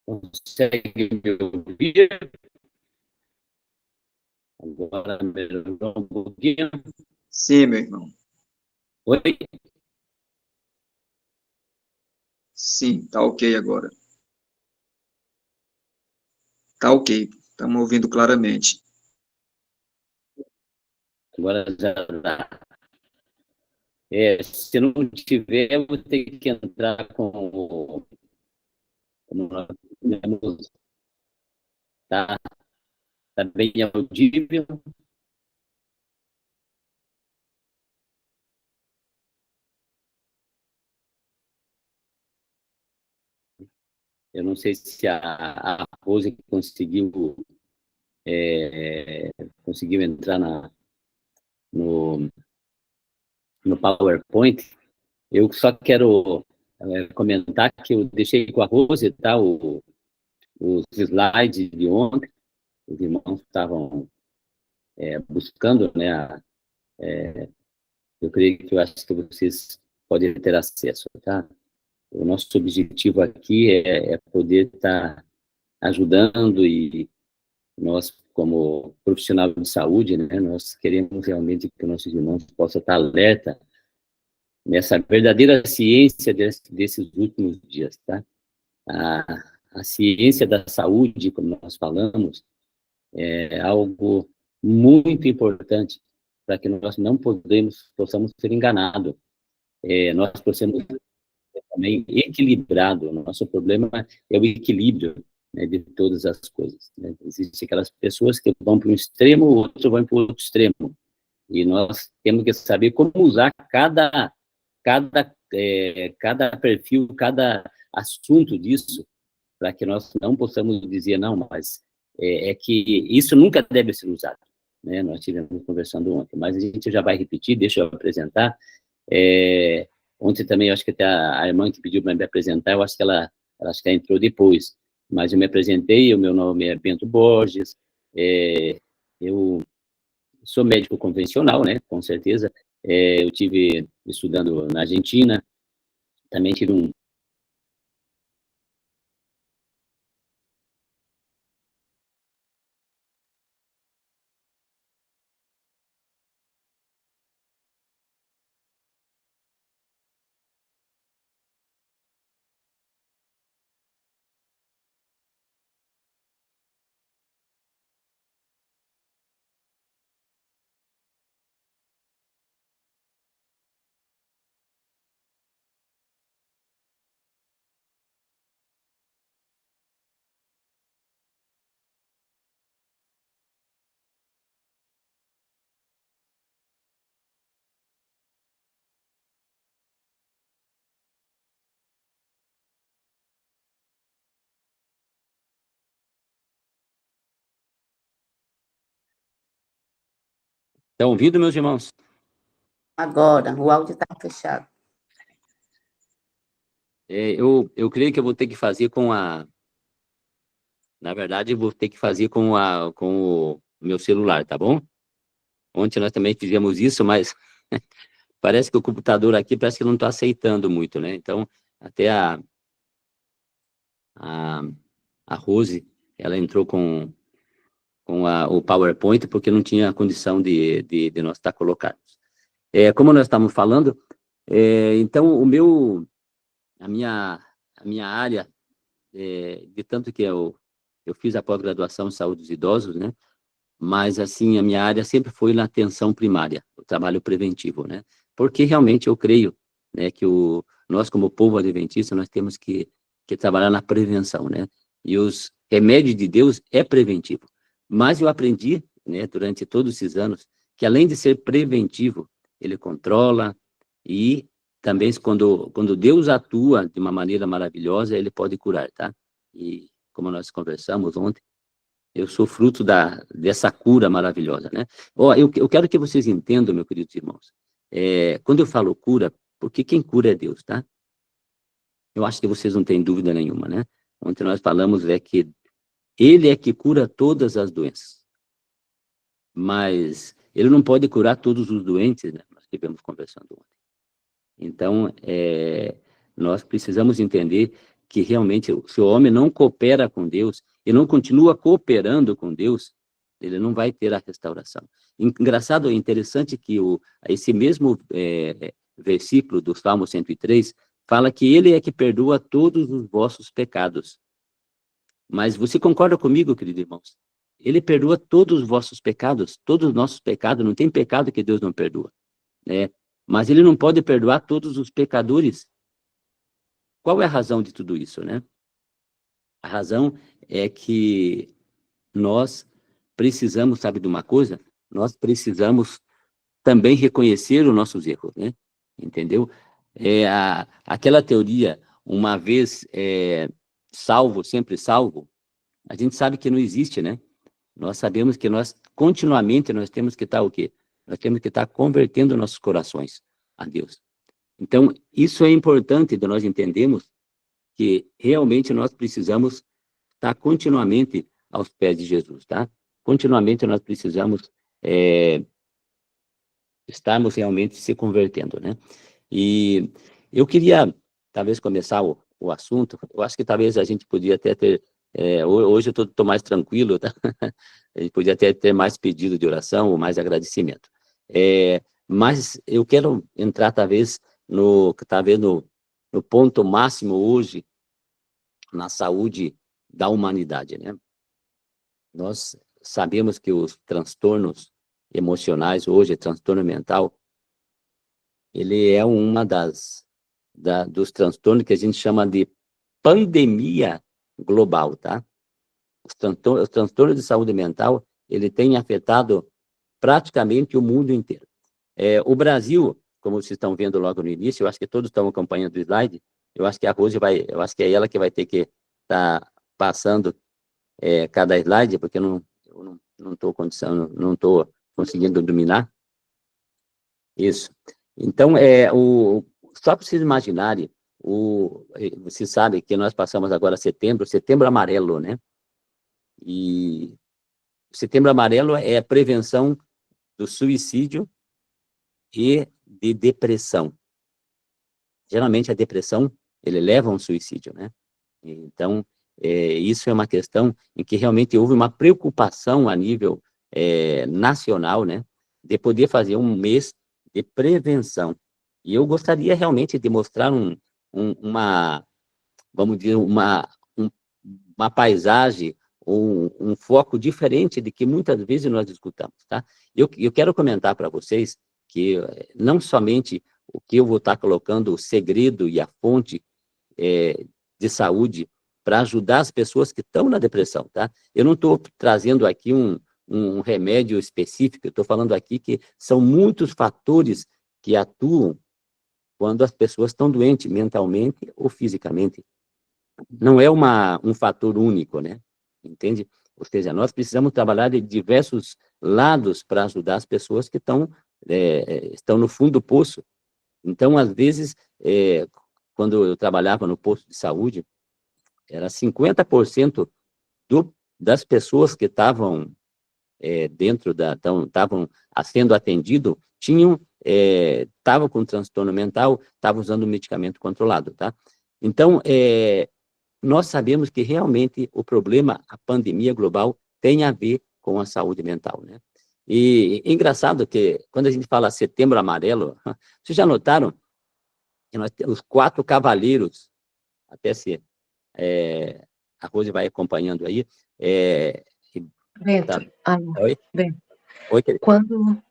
Consegue me ouvir? Agora melhorou um pouquinho. Sim, meu irmão. Oi? Sim, tá ok agora. Tá ok. Estamos ouvindo claramente. Agora já dá. Se não tiver, eu vou ter que entrar como nós temos, tá, tá bem audível. Eu não sei se a Rose conseguiu entrar no, no PowerPoint. Eu só quero comentar que eu deixei com a Rose, tá, os slides de ontem. Os irmãos estavam buscando, né? Eu creio que eu acho que vocês podem ter acesso, tá? O nosso objetivo aqui é poder estar ajudando, e nós, como profissional de saúde, né, nós queremos realmente que nossos irmãos possam estar alerta nessa verdadeira ciência desses últimos dias, tá? A ciência da saúde, como nós falamos, é algo muito importante para que nós não possamos ser enganados. Nós possamos também equilibrado. O nosso problema é o equilíbrio, né, de todas as coisas, né? Existem aquelas pessoas que vão para um extremo, outros vão para o outro extremo. E nós temos que saber como usar cada perfil, cada assunto disso, para que nós não possamos dizer, não, mas é que isso nunca deve ser usado, né? Nós estivemos conversando ontem, mas a gente já vai repetir, deixa eu apresentar. Ontem também, eu acho que até a irmã que pediu para me apresentar, eu acho que ela entrou depois, mas eu me apresentei, o meu nome é Bento Borges, eu sou médico convencional, né, com certeza. Eu tive estudando na Argentina, também tive um... Estão ouvindo, meus irmãos? Agora, o áudio está fechado. Eu creio que eu vou ter que fazer com a... Na verdade, eu vou ter que fazer com o meu celular, tá bom? Ontem nós também fizemos isso, mas parece que o computador aqui parece que não está aceitando muito, né? Então, até a, a Rose, ela entrou com o PowerPoint porque não tinha condição de nós estar colocados. Como nós estamos falando, então, a minha área, de tanto que eu fiz a pós-graduação em saúde dos idosos, né? Mas, assim, a minha área sempre foi na atenção primária, o trabalho preventivo, né? Porque realmente eu creio, né, que nós, como povo adventista, nós temos que trabalhar na prevenção, né? E os remédios de Deus é preventivo. Mas eu aprendi, né, durante todos esses anos, que além de ser preventivo, ele controla, e também quando Deus atua de uma maneira maravilhosa, ele pode curar, tá? E como nós conversamos ontem, eu sou fruto dessa cura maravilhosa, né? Eu quero que vocês entendam, meus queridos irmãos, quando eu falo cura, porque quem cura é Deus, tá? Eu acho que vocês não têm dúvida nenhuma, né? Ontem nós falamos que Ele é que cura todas as doenças, mas Ele não pode curar todos os doentes, né? Nós estivemos conversando ontem. Então, nós precisamos entender que realmente, se o homem não coopera com Deus, e não continua cooperando com Deus, ele não vai ter a restauração. Engraçado, interessante que esse mesmo versículo do Salmo 103 fala que ele é que perdoa todos os vossos pecados. Mas você concorda comigo, queridos irmãos? Ele perdoa todos os vossos pecados, todos os nossos pecados, não tem pecado que Deus não perdoa, né? Mas ele não pode perdoar todos os pecadores. Qual é a razão de tudo isso, né? A razão é que nós precisamos, sabe de uma coisa? Nós precisamos também reconhecer os nossos erros, né? Entendeu? Aquela teoria, uma vez salvo, sempre salvo, a gente sabe que não existe, né? Nós sabemos que continuamente, nós temos que estar o quê? Nós temos que estar convertendo nossos corações a Deus. Então, isso é importante de nós entendermos que realmente nós precisamos estar continuamente aos pés de Jesus, tá? Continuamente nós precisamos estarmos realmente se convertendo, né? E eu queria, talvez, começar o assunto. Eu acho que talvez a gente podia até ter... hoje eu estou mais tranquilo, tá? A gente podia até ter mais pedido de oração ou mais agradecimento. Mas eu quero entrar, talvez, no ponto máximo hoje na saúde da humanidade, né? Nós sabemos que os transtornos emocionais hoje, transtorno mental, ele é uma dos transtornos que a gente chama de pandemia global, tá? Os transtornos de saúde mental, ele tem afetado praticamente o mundo inteiro. O Brasil, como vocês estão vendo logo no início, eu acho que todos estão acompanhando o slide, eu acho que a Rose eu acho que é ela que vai ter que estar passando cada slide, porque eu não estou conseguindo dominar. Isso. Então, só para vocês imaginarem, vocês sabem que nós passamos agora setembro amarelo, né? E setembro amarelo é a prevenção do suicídio e de depressão. Geralmente a depressão, ele leva a um suicídio, né? Então, isso é uma questão em que realmente houve uma preocupação a nível nacional, né? De poder fazer um mês de prevenção. E eu gostaria realmente de mostrar vamos dizer, uma paisagem, ou um foco diferente de que muitas vezes nós escutamos, tá? Eu quero comentar para vocês que não somente o que eu vou estar colocando, o segredo e a fonte de saúde para ajudar as pessoas que estão na depressão, tá? Eu não estou trazendo aqui um remédio específico, eu estou falando aqui que são muitos fatores que atuam quando as pessoas estão doentes, mentalmente ou fisicamente. Não é um fator único, né? Entende? Ou seja, nós precisamos trabalhar de diversos lados para ajudar as pessoas que estão no fundo do poço. Então, às vezes, quando eu trabalhava no posto de saúde, era 50% das pessoas que estavam estavam sendo atendido, estavam com transtorno mental, estavam usando medicamento controlado, tá? Então, nós sabemos que realmente o problema, a pandemia global, tem a ver com a saúde mental, né? E engraçado que, quando a gente fala setembro amarelo, vocês já notaram que nós temos os 4 cavaleiros, até se a Rose vai acompanhando aí. Bento, Tá. Oi? Bento. Oi, querido. Quando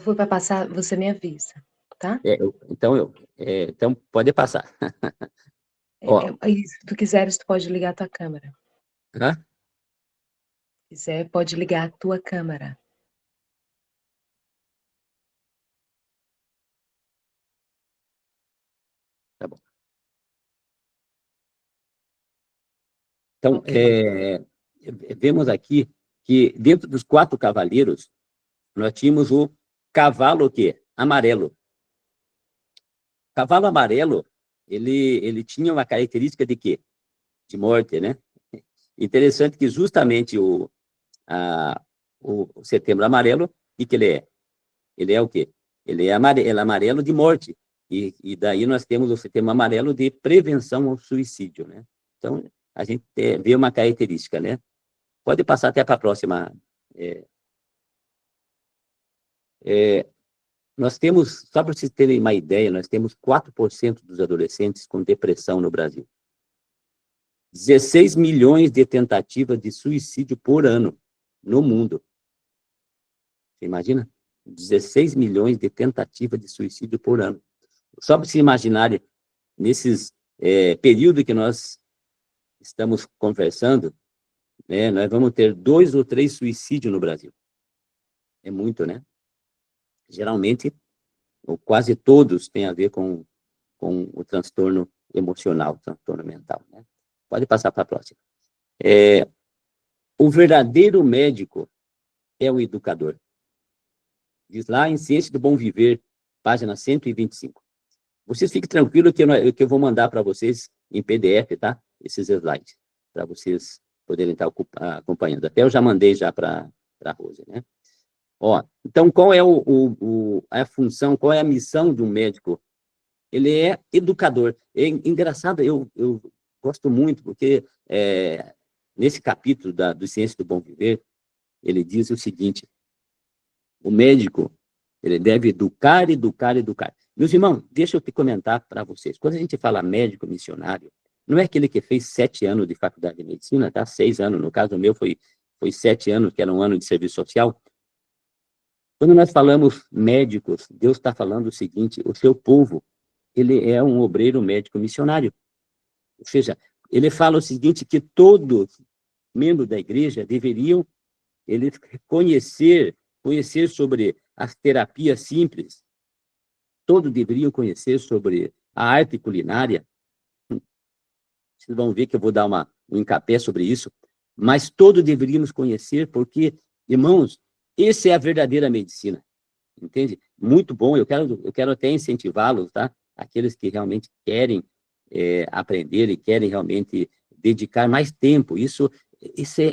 for para passar, você me avisa, tá? Então, pode passar. Se tu quiseres, tu pode ligar a tua câmera. Hã? Se quiser, pode ligar a tua câmera. Tá bom. Então, Okay. vemos aqui que dentro dos 4 cavaleiros, nós tínhamos o cavalo o quê? Amarelo. O cavalo amarelo, ele tinha uma característica de quê? De morte, né? Interessante que justamente o setembro amarelo, o que ele é? Ele é o quê? Ele é amarelo de morte. E daí nós temos o Setembro Amarelo de prevenção ao suicídio, né? Então, a gente vê uma característica, né? Pode passar até para a próxima. Nós temos, só para vocês terem uma ideia, nós temos 4% dos adolescentes com depressão no Brasil. 16 milhões de tentativas de suicídio por ano no mundo. Você imagina? 16 milhões de tentativas de suicídio por ano. Só para se imaginarem, nesses período que nós estamos conversando, né, nós vamos ter 2 ou 3 suicídios no Brasil. É muito, né? Geralmente, ou quase todos têm a ver com o transtorno emocional, transtorno mental, né? Pode passar para a próxima. O verdadeiro médico é o educador. Diz lá em Ciência do Bom Viver, página 125. Vocês fiquem tranquilos que eu vou mandar para vocês em PDF, tá? Esses slides, para vocês poderem estar acompanhando. Até eu já mandei já para a Rose, né? Ó, então, qual é a função, qual é a missão de um médico? Ele é educador. É engraçado, eu gosto muito, porque nesse capítulo do Ciência do Bom Viver, ele diz o seguinte: o médico, ele deve educar, educar, educar. Meus irmãos, deixa eu te comentar para vocês. Quando a gente fala médico missionário, não é aquele que fez 7 anos de faculdade de medicina, tá? 6 anos. No caso meu, foi 7 anos, que era um ano de serviço social. Quando nós falamos médicos, Deus está falando o seguinte: o seu povo, ele é um obreiro médico missionário. Ou seja, ele fala o seguinte, que todos membros da igreja deveriam conhecer sobre as terapias simples. Todos deveriam conhecer sobre a arte culinária. Vocês vão ver que eu vou dar um encapé sobre isso. Mas todos deveríamos conhecer, porque, irmãos, essa é a verdadeira medicina. Entende? Muito bom. Eu quero até incentivá-los, tá? Aqueles que realmente querem aprender e querem realmente dedicar mais tempo. Isso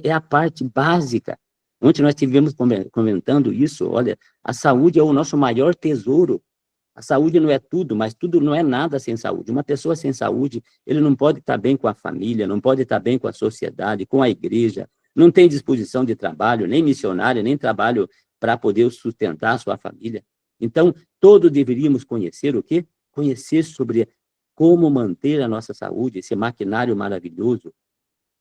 é a parte básica. Ontem nós estivemos comentando isso. Olha, a saúde é o nosso maior tesouro. A saúde não é tudo, mas tudo não é nada sem saúde. Uma pessoa sem saúde, ele não pode estar bem com a família, não pode estar bem com a sociedade, com a igreja, não tem disposição de trabalho, nem missionário, nem trabalho para poder sustentar a sua família. Então, todos deveríamos conhecer o quê? Conhecer sobre como manter a nossa saúde, esse maquinário maravilhoso.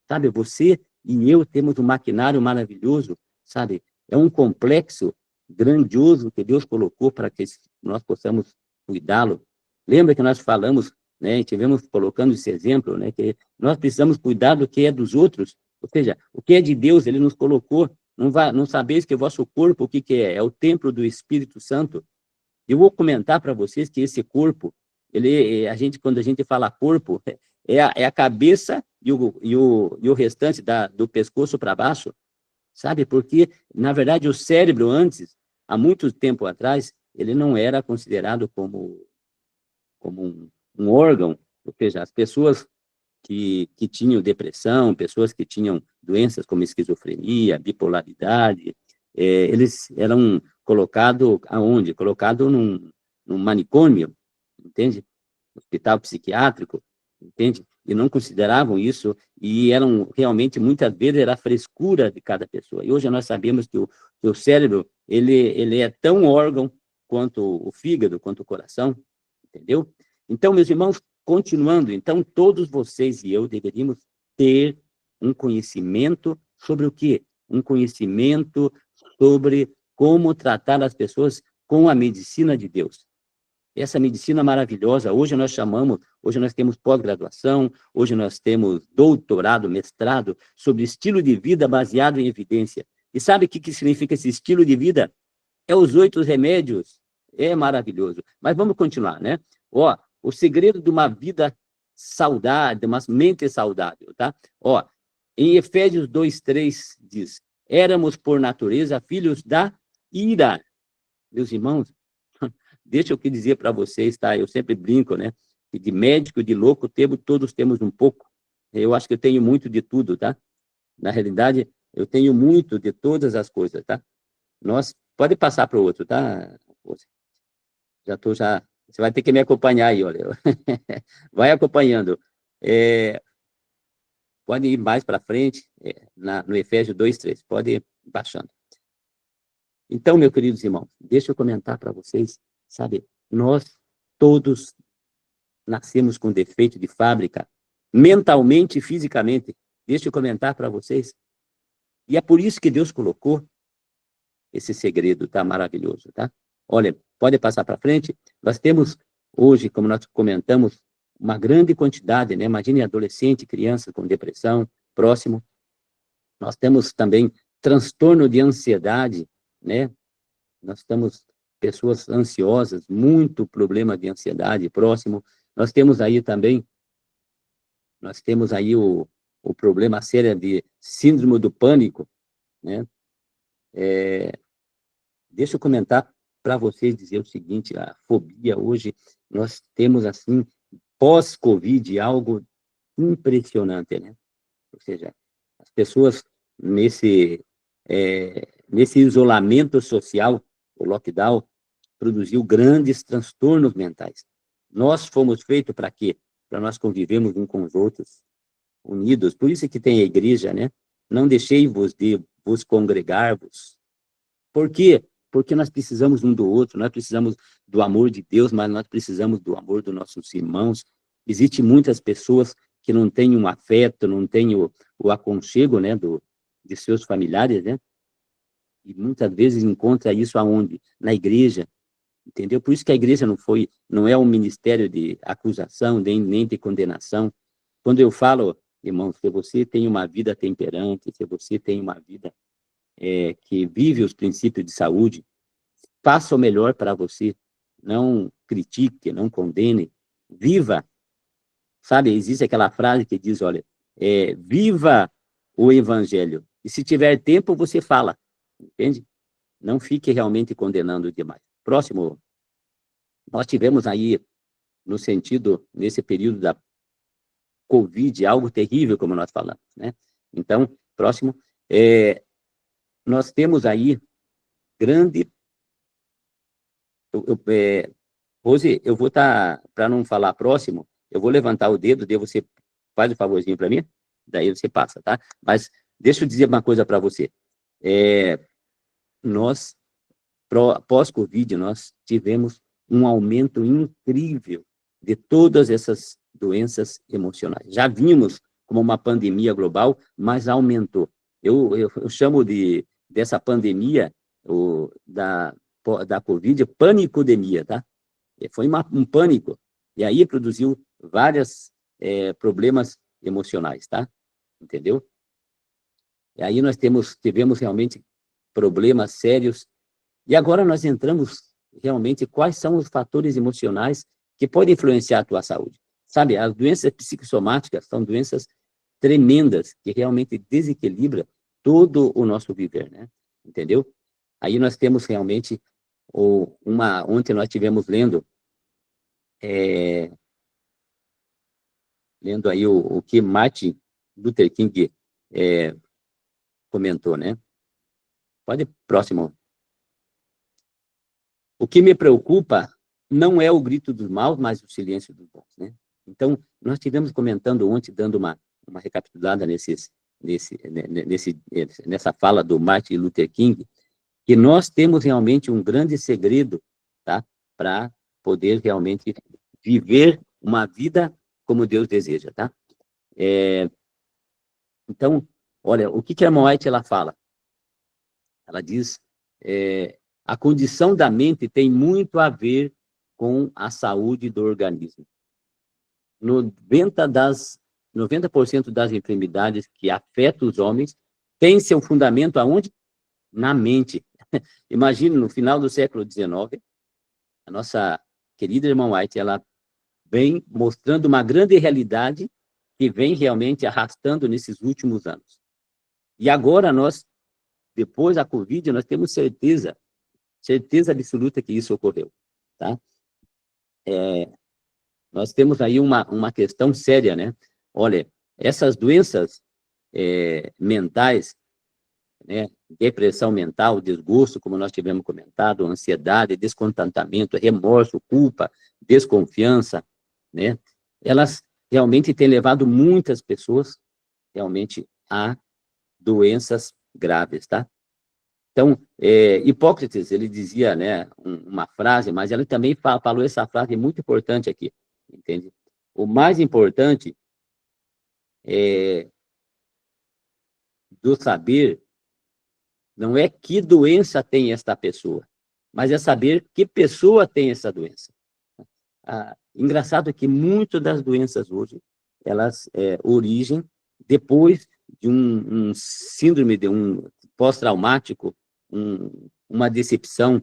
Sabe, você e eu temos um maquinário maravilhoso, sabe? É um complexo grandioso que Deus colocou para que nós possamos cuidá-lo. Lembra que nós falamos, né, estivemos colocando esse exemplo, né, que nós precisamos cuidar do que é dos outros, ou seja, o que é de Deus, ele nos colocou. Não sabeis que o vosso corpo, o que é? É o templo do Espírito Santo. Eu vou comentar para vocês que esse corpo, quando a gente fala corpo, é a cabeça e o restante do pescoço para baixo, sabe? Porque, na verdade, o cérebro antes, há muito tempo atrás, ele não era considerado como um órgão, ou seja, as pessoas que tinham depressão, pessoas que tinham doenças como esquizofrenia, bipolaridade, eles eram colocados aonde? Colocados num manicômio, entende? Hospital psiquiátrico, entende? E não consideravam isso, e eram realmente, muitas vezes, era a frescura de cada pessoa. E hoje nós sabemos que o cérebro, ele é tão órgão quanto o fígado, quanto o coração, entendeu? Então, meus irmãos, continuando, então, todos vocês e eu deveríamos ter um conhecimento sobre o quê? Um conhecimento sobre como tratar as pessoas com a medicina de Deus. Essa medicina maravilhosa, hoje nós temos pós-graduação, hoje nós temos doutorado, mestrado, sobre estilo de vida baseado em evidência. E sabe o que significa esse estilo de vida? É os 8 remédios. É maravilhoso. Mas vamos continuar, né? Ó, o segredo de uma vida saudável, de uma mente saudável, tá? Ó, em Efésios 2:3 diz: éramos por natureza filhos da ira. Meus irmãos, deixa eu dizer para vocês, tá? Eu sempre brinco, né? Que de médico, de louco, todos temos um pouco. Eu acho que eu tenho muito de tudo, tá? Na realidade, eu tenho muito de todas as coisas, tá? Pode passar para o outro, tá? Já estou Você vai ter que me acompanhar aí, olha. Vai acompanhando. Pode ir mais para frente, no Efésios 2:3. Pode ir baixando. Então, meus queridos irmãos, deixa eu comentar para vocês, sabe, nós todos nascemos com defeito de fábrica, mentalmente e fisicamente. Deixa eu comentar para vocês. E é por isso que Deus colocou esse segredo, tá? Maravilhoso, tá? Olha, pode passar para frente. Nós temos hoje, como nós comentamos, uma grande quantidade, né? Imagine adolescente, criança com depressão, próximo. Nós temos também transtorno de ansiedade, né? Nós temos pessoas ansiosas, muito problema de ansiedade próximo. Nós temos aí também, o problema sério de síndrome do pânico, né? Deixa eu comentar para vocês, dizer o seguinte: a fobia hoje, nós temos assim, pós-Covid, algo impressionante, né? Ou seja, as pessoas nesse isolamento social, o lockdown, produziu grandes transtornos mentais. Nós fomos feitos para quê? Para nós convivermos uns com os outros, unidos. Por isso que tem a igreja, né? Não deixei-vos de vos congregar-vos. Por quê? Porque nós precisamos um do outro, nós precisamos do amor de Deus, mas nós precisamos do amor dos nossos irmãos. Existem muitas pessoas que não têm um afeto, não têm o aconchego, né, de seus familiares, né? E muitas vezes encontra isso aonde? Na igreja, entendeu? Por isso que a igreja não é um ministério de acusação, nem de condenação. Quando eu falo, irmãos, se você tem uma vida temperante, se você tem uma vida que vive os princípios de saúde, faça o melhor para você. Não critique, não condene, viva. Sabe, existe aquela frase que diz, olha, viva o evangelho. E se tiver tempo, você fala, entende? Não fique realmente condenando demais. Próximo, nós tivemos aí, nesse período da Covid, algo terrível, como nós falamos, né? Então, próximo, nós temos aí grande... Rose, eu vou para não falar próximo, eu vou levantar o dedo, daí você faz o favorzinho para mim, daí você passa, tá? Mas deixa eu dizer uma coisa para você. Nós, pós-Covid, nós tivemos um aumento incrível de todas essas doenças emocionais. Já vimos como uma pandemia global, mas aumentou. Eu chamo dessa pandemia, da Covid, panicodemia, tá? Foi um pânico. E aí produziu vários problemas emocionais, tá? Entendeu? E aí nós tivemos realmente problemas sérios. E agora nós entramos realmente quais são os fatores emocionais que podem influenciar a tua saúde. Sabe, as doenças psicossomáticas são doenças tremendas que realmente desequilibram todo o nosso viver, né? Entendeu? Aí nós temos realmente ontem nós tivemos lendo aí o que Martin Luther King comentou, né? Pode próximo. O que me preocupa não é o grito dos maus, mas o silêncio dos bons, né? Então, nós tivemos comentando ontem, dando uma recapitulada nessa fala do Martin Luther King, que nós temos realmente um grande segredo, tá? Para poder realmente viver uma vida como Deus deseja, tá? Então, olha, o que a Ellen White ela fala? Ela diz, a condição da mente tem muito a ver com a saúde do organismo. 90% das enfermidades que afetam os homens têm seu fundamento aonde? Na mente. Imagine, no final do século XIX, a nossa querida irmã White, ela vem mostrando uma grande realidade que vem realmente arrastando nesses últimos anos. E agora nós, depois da Covid, nós temos certeza absoluta que isso ocorreu, tá? Nós temos aí uma questão séria, né? Olha, essas doenças mentais, né? Depressão mental, desgosto, como nós tivemos comentado, ansiedade, descontentamento, remorso, culpa, desconfiança, né? Elas realmente têm levado muitas pessoas realmente a doenças graves, tá? Então, Hipócrates, ele dizia, né, uma frase, mas ele também falou essa frase muito importante aqui, entende? O mais importante do saber não é que doença tem esta pessoa, mas é saber que pessoa tem essa doença. Engraçado que muitas das doenças hoje, elas origem depois de um síndrome, de um pós-traumático, uma decepção,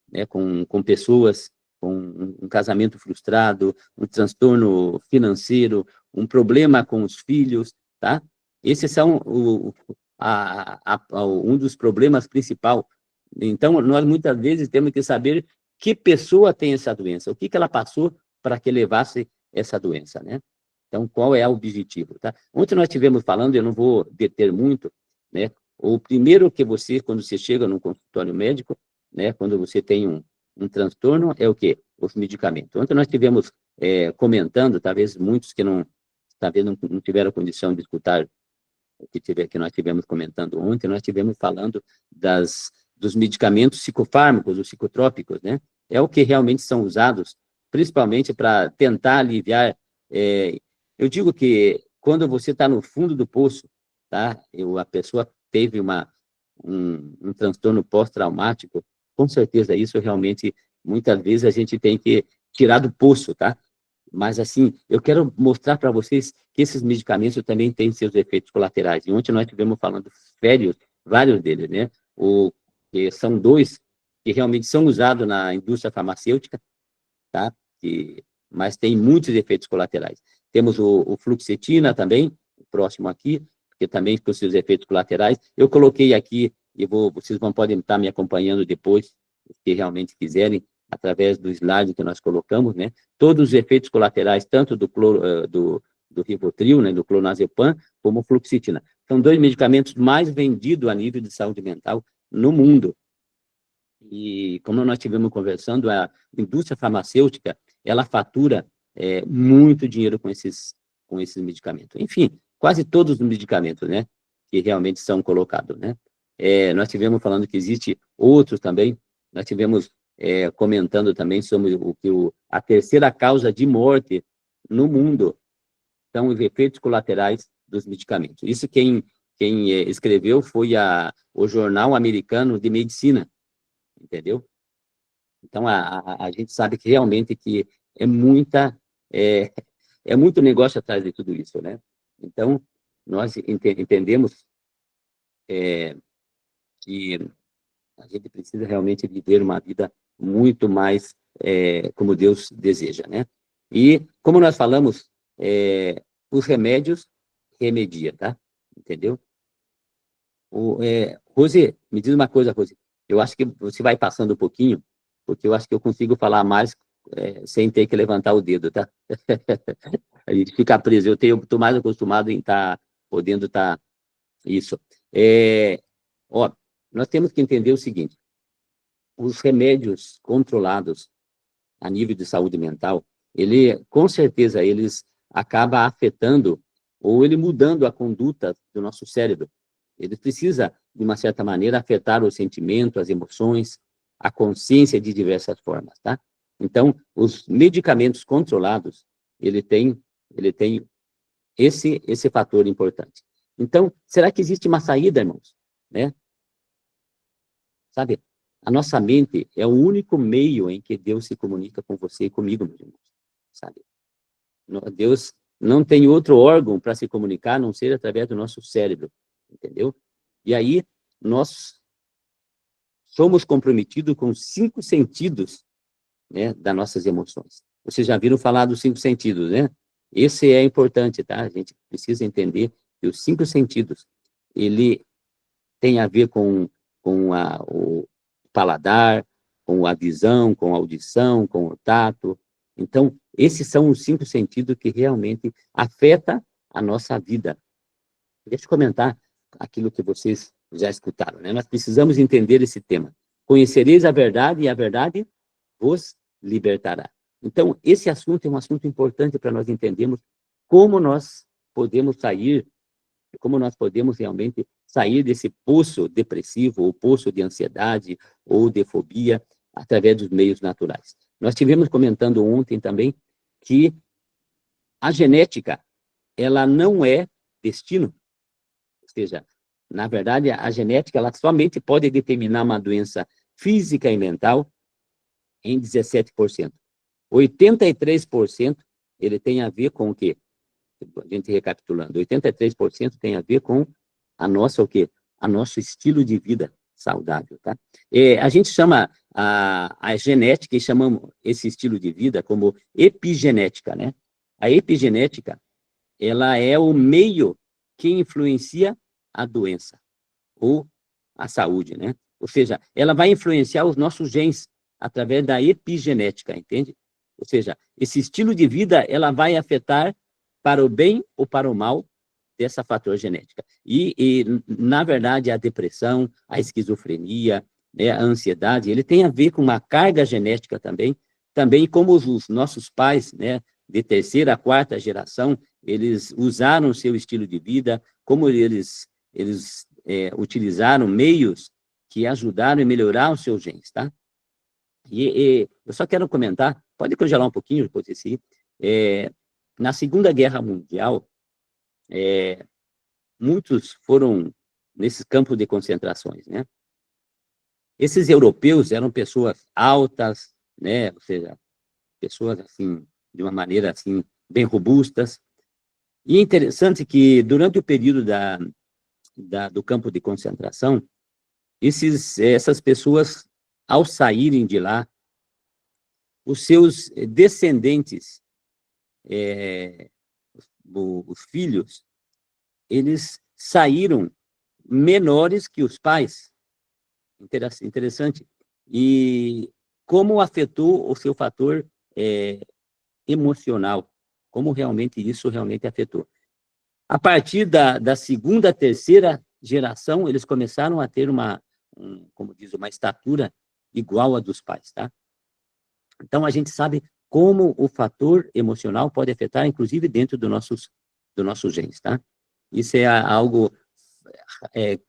né, com pessoas, com um casamento frustrado, um transtorno financeiro, um problema com os filhos, tá? Esses são um dos problemas principais. Então, nós muitas vezes temos que saber que pessoa tem essa doença, o que ela passou para que levasse essa doença, né? Então, qual é o objetivo, tá? Ontem nós estivemos falando, eu não vou deter muito, né? O primeiro que você, quando você chega num consultório médico, né, quando você tem um transtorno, é o quê? Os medicamentos. Ontem nós estivemos comentando, talvez muitos que talvez não tiveram condição de escutar o que nós estivemos comentando ontem, nós estivemos falando dos medicamentos psicofármacos, os psicotrópicos, né? É o que realmente são usados, principalmente para tentar aliviar. Eu digo que quando você está no fundo do poço, tá? A pessoa teve um transtorno pós-traumático, com certeza isso realmente, muitas vezes a gente tem que tirar do poço, tá? Mas, assim, eu quero mostrar para vocês que esses medicamentos também têm seus efeitos colaterais. E ontem nós estivemos falando vários deles, né? Que são 2 que realmente são usados na indústria farmacêutica, tá? Mas tem muitos efeitos colaterais. Temos o fluoxetina também, o próximo aqui, que também com seus efeitos colaterais. Eu coloquei aqui, e vocês podem estar me acompanhando depois, se realmente quiserem, através do slide que nós colocamos, né? Todos os efeitos colaterais, tanto do Rivotril, né, do clonazepam, como o fluoxetina. São 2 medicamentos mais vendidos a nível de saúde mental no mundo. E, como nós estivemos conversando, a indústria farmacêutica, ela fatura muito dinheiro com esses medicamentos. Enfim, quase todos os medicamentos, né, que realmente são colocados, né? Nós estivemos falando que existe outros também, nós tivemos comentando também sobre a terceira causa de morte no mundo são os efeitos colaterais dos medicamentos. Isso quem escreveu foi o Jornal Americano de Medicina, entendeu? Então, a gente sabe que realmente que é muito negócio atrás de tudo isso, né? Então, nós entendemos que a gente precisa realmente viver uma vida muito mais como Deus deseja, né? E, como nós falamos, os remédios remedia, tá? Entendeu? Rose, me diz uma coisa, Rose. Eu acho que você vai passando um pouquinho, porque eu acho que eu consigo falar mais sem ter que levantar o dedo, tá? A gente fica preso. Eu estou mais acostumado em podendo estar... Isso. Nós temos que entender o seguinte: os remédios controlados a nível de saúde mental, com certeza, eles acabam afetando ou ele mudando a conduta do nosso cérebro. Ele precisa, de uma certa maneira, afetar o sentimento, as emoções, a consciência de diversas formas, tá? Então, os medicamentos controlados, ele tem esse fator importante. Então, será que existe uma saída, irmãos? Né? Sabe, a nossa mente é o único meio em que Deus se comunica com você e comigo, meus irmãos. Sabe? Deus não tem outro órgão para se comunicar, a não ser através do nosso cérebro, entendeu? E aí, nós somos comprometidos com os 5 sentidos, né, das nossas emoções. Vocês já viram falar dos 5 sentidos, né? Esse é importante, tá? A gente precisa entender que os 5 sentidos, ele tem a ver com o paladar, com a visão, com a audição, com o tato. Então, esses são os 5 sentidos que realmente afetam a nossa vida. Deixa eu comentar aquilo que vocês já escutaram, né? Nós precisamos entender esse tema. Conhecereis a verdade e a verdade vos libertará. Então, esse assunto é um assunto importante para nós entendermos como nós podemos sair, como nós podemos realmente sair desse poço depressivo, ou poço de ansiedade, ou de fobia, através dos meios naturais. Nós tivemos comentando ontem também que a genética, ela não é destino. Ou seja, na verdade, a genética, ela somente pode determinar uma doença física e mental em 17%. 83% ele tem a ver com o quê? A gente recapitulando, 83% tem a ver com a nossa, o quê? A nosso estilo de vida saudável, tá? A gente chama a genética, e chamamos esse estilo de vida como epigenética, né? A epigenética, ela é o meio que influencia a doença, ou a saúde, né? Ou seja, ela vai influenciar os nossos genes através da epigenética, entende? Ou seja, esse estilo de vida, ela vai afetar para o bem ou para o mal dessa fator genética. E na verdade, a depressão, a esquizofrenia, né, a ansiedade, ele tem a ver com uma carga genética também como os nossos pais, né, de terceira, quarta geração, eles usaram o seu estilo de vida, como eles utilizaram meios que ajudaram a melhorar os seus genes, tá? E eu só quero comentar, pode congelar um pouquinho, depois desse, na Segunda Guerra Mundial, muitos foram nesses campos de concentrações, né? Esses europeus eram pessoas altas, né? Ou seja, pessoas, assim, de uma maneira, assim, bem robustas. E é interessante que, durante o período do campo de concentração, essas pessoas, ao saírem de lá, os seus descendentes, os filhos, eles saíram menores que os pais. Interessante. E como afetou o seu fator emocional, como realmente isso realmente afetou. A partir da segunda, terceira geração, eles começaram a ter como diz, uma estatura igual à dos pais, tá? Então, a gente sabe como o fator emocional pode afetar, inclusive, dentro dos nossos genes, tá? Isso é algo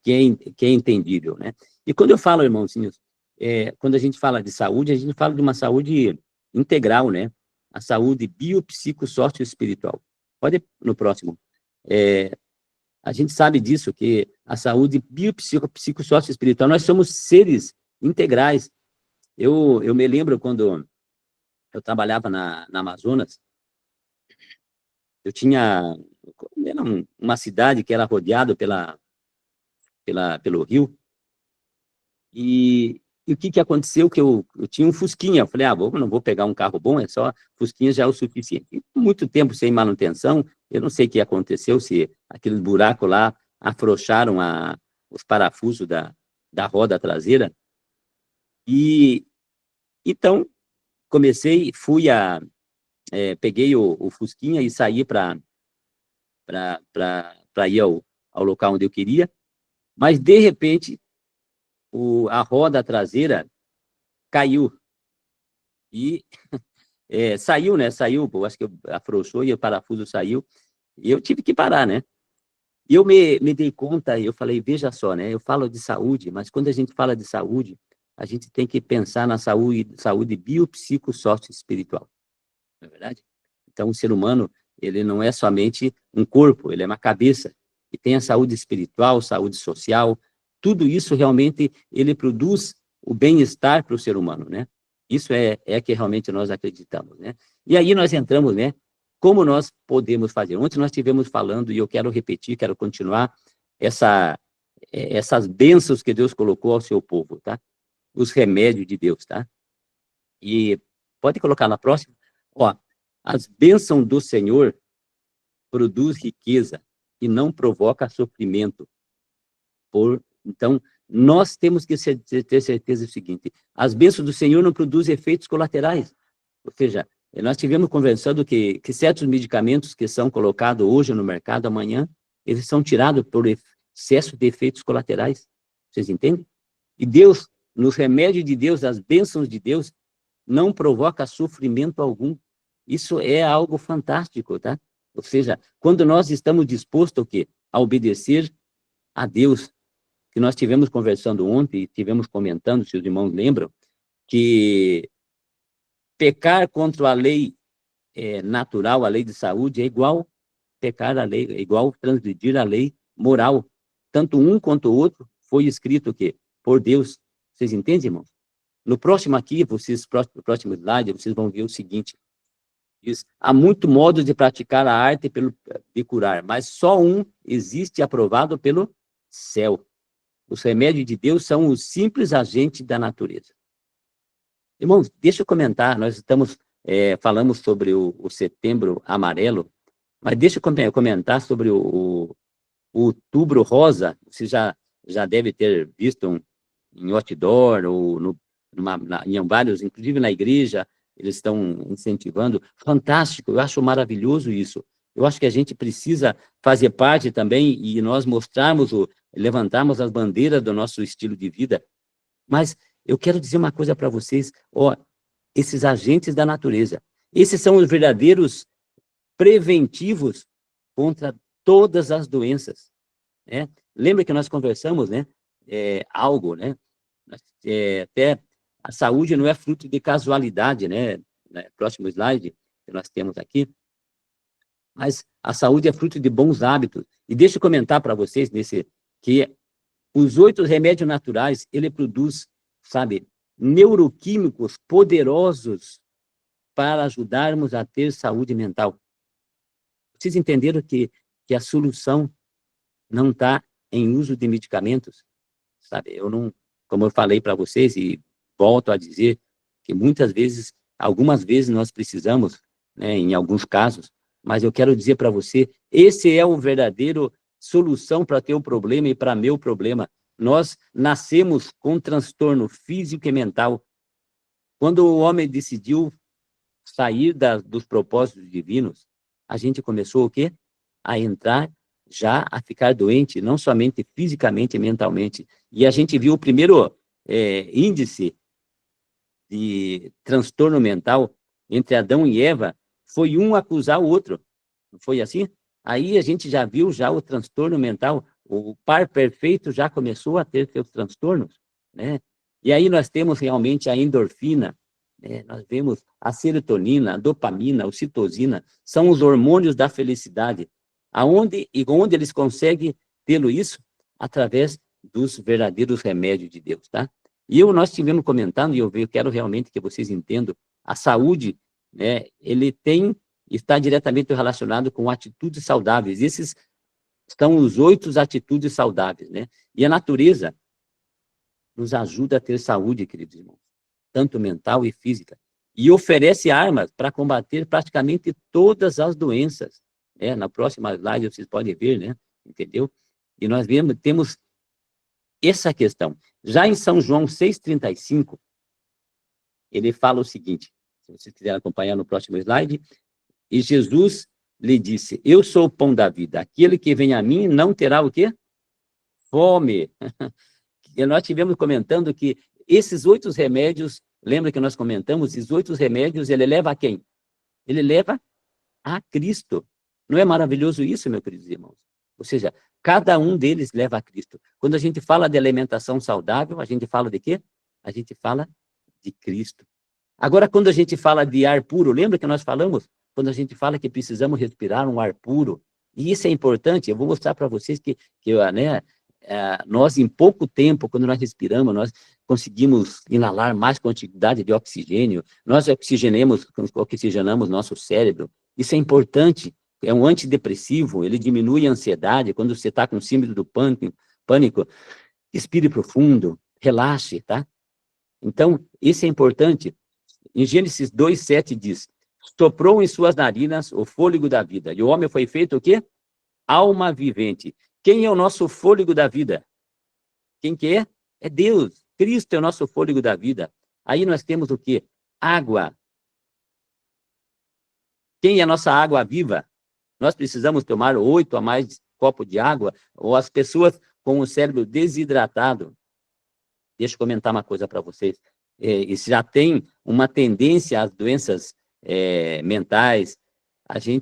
que é entendível, né? E quando eu falo, irmãozinhos, quando a gente fala de saúde, a gente fala de uma saúde integral, né? A saúde biopsicossócio-espiritual. Pode ir no próximo. A gente sabe disso, que a saúde biopsicossócio-espiritual, nós somos seres integrais. Eu me lembro quando eu trabalhava na Amazonas, eu tinha uma cidade que era rodeada pelo rio, e o que aconteceu? Que eu tinha um Fusquinha, eu falei, não vou pegar um carro bom, só Fusquinha já é o suficiente. E muito tempo sem manutenção, eu não sei o que aconteceu, se aquele buraco lá afrouxaram os parafusos da roda traseira, e então peguei o Fusquinha e saí para ir ao local onde eu queria, mas de repente a roda traseira caiu e saiu, né? Saiu, acho que afrouxou e o parafuso saiu e eu tive que parar, né? E eu me dei conta, eu falei, veja só, né? Eu falo de saúde, mas quando a gente fala de saúde, a gente tem que pensar na saúde biopsicossócio-espiritual, não é verdade? Então, o ser humano, ele não é somente um corpo, ele é uma cabeça, e tem a saúde espiritual, saúde social, tudo isso realmente, ele produz o bem-estar para o ser humano, né? Isso é que realmente nós acreditamos, né? E aí nós entramos, né? Como nós podemos fazer? Ontem nós estivemos falando, e eu quero repetir, quero continuar, essas bênçãos que Deus colocou ao seu povo, tá? Os remédios de Deus, tá? E pode colocar na próxima? Ó, as bênçãos do Senhor produz riqueza e não provoca sofrimento. Então, nós temos que ter certeza do seguinte, as bênçãos do Senhor não produzem efeitos colaterais. Ou seja, nós tivemos conversando que certos medicamentos que são colocados hoje no mercado, amanhã, eles são tirados por excesso de efeitos colaterais. Vocês entendem? E Deus, nos remédios de Deus, as bênçãos de Deus, não provoca sofrimento algum. Isso é algo fantástico, tá? Ou seja, quando nós estamos dispostos o quê? A obedecer a Deus, que nós tivemos conversando ontem, e tivemos comentando, se os irmãos lembram, que pecar contra a lei natural, a lei de saúde, é igual pecar a lei, é igual transgredir a lei moral. Tanto um quanto o outro foi escrito o quê? Por Deus. Vocês entendem, irmãos? No próximo aqui, no próximo slide, vocês vão ver o seguinte. Diz, há muito modos de praticar a arte de curar, mas só um existe aprovado pelo céu. Os remédios de Deus são os simples agentes da natureza. Irmãos, deixa eu comentar, nós falamos sobre o Setembro Amarelo, mas deixa eu comentar sobre o Outubro Rosa. Você já deve ter visto em outdoor, ou em vários, inclusive na igreja, eles estão incentivando. Fantástico, eu acho maravilhoso isso. Eu acho que a gente precisa fazer parte também e nós levantarmos as bandeiras do nosso estilo de vida. Mas eu quero dizer uma coisa para vocês, esses agentes da natureza, esses são os verdadeiros preventivos contra todas as doenças, né? Lembra que nós conversamos, né? Até a saúde não é fruto de casualidade, né? Próximo slide que nós temos aqui. Mas a saúde é fruto de bons hábitos. E deixa eu comentar para vocês que os 8 remédios naturais, ele produz, sabe, neuroquímicos poderosos para ajudarmos a ter saúde mental. Vocês entenderam que a solução não está em uso de medicamentos? Sabe, como eu falei para vocês e volto a dizer que algumas vezes nós precisamos, né, em alguns casos, mas eu quero dizer para você, esse é o verdadeiro solução para teu problema e para meu problema. Nós nascemos com transtorno físico e mental. Quando o homem decidiu sair dos propósitos divinos, a gente começou o quê? A entrar a ficar doente, não somente fisicamente e mentalmente. E a gente viu o primeiro índice de transtorno mental entre Adão e Eva, foi um acusar o outro. Não foi assim? Aí a gente já viu o transtorno mental, o par perfeito já começou a ter seus transtornos, né? E aí nós temos realmente a endorfina, né? Nós vemos a serotonina, a dopamina, a ocitocina, são os hormônios da felicidade. Onde eles conseguem tê-lo isso? Através dos verdadeiros remédios de Deus, tá? E nós estivemos comentando, e eu quero realmente que vocês entendam, a saúde, né, está diretamente relacionado com atitudes saudáveis. Esses são os 8 atitudes saudáveis, né? E a natureza nos ajuda a ter saúde, queridos irmãos, tanto mental e física, e oferece armas para combater praticamente todas as doenças. Na próxima slide vocês podem ver, né? Entendeu? E nós temos essa questão. Já em São João 6,35, ele fala o seguinte, se vocês quiserem acompanhar no próximo slide, e Jesus lhe disse, eu sou o pão da vida, aquele que vem a mim não terá o quê? Fome. E nós estivemos comentando que esses 8 remédios, lembra que nós comentamos, esses 8 remédios, ele leva a quem? Ele leva a Cristo. Não é maravilhoso isso, meus queridos irmãos? Ou seja, cada um deles leva a Cristo. Quando a gente fala de alimentação saudável, a gente fala de quê? A gente fala de Cristo. Agora, quando a gente fala de ar puro, lembra que nós falamos? Quando a gente fala que precisamos respirar um ar puro, e isso é importante, eu vou mostrar para vocês que nós, em pouco tempo, quando nós respiramos, nós conseguimos inalar mais quantidade de oxigênio, nós oxigenamos nosso cérebro, isso é importante, é um antidepressivo, ele diminui a ansiedade, quando você está com síndrome do pânico, respire profundo, relaxe, tá? Então, isso é importante. Em Gênesis 2:7 diz, soprou em suas narinas o fôlego da vida, e o homem foi feito o quê? Alma vivente. Quem é o nosso fôlego da vida? Quem que é? É Deus. Cristo é o nosso fôlego da vida. Aí nós temos o quê? Água. Quem é a nossa água viva? Nós precisamos tomar 8 a mais copos de água, ou as pessoas com o cérebro desidratado, deixa eu comentar uma coisa para vocês. Isso já tem uma tendência às doenças mentais,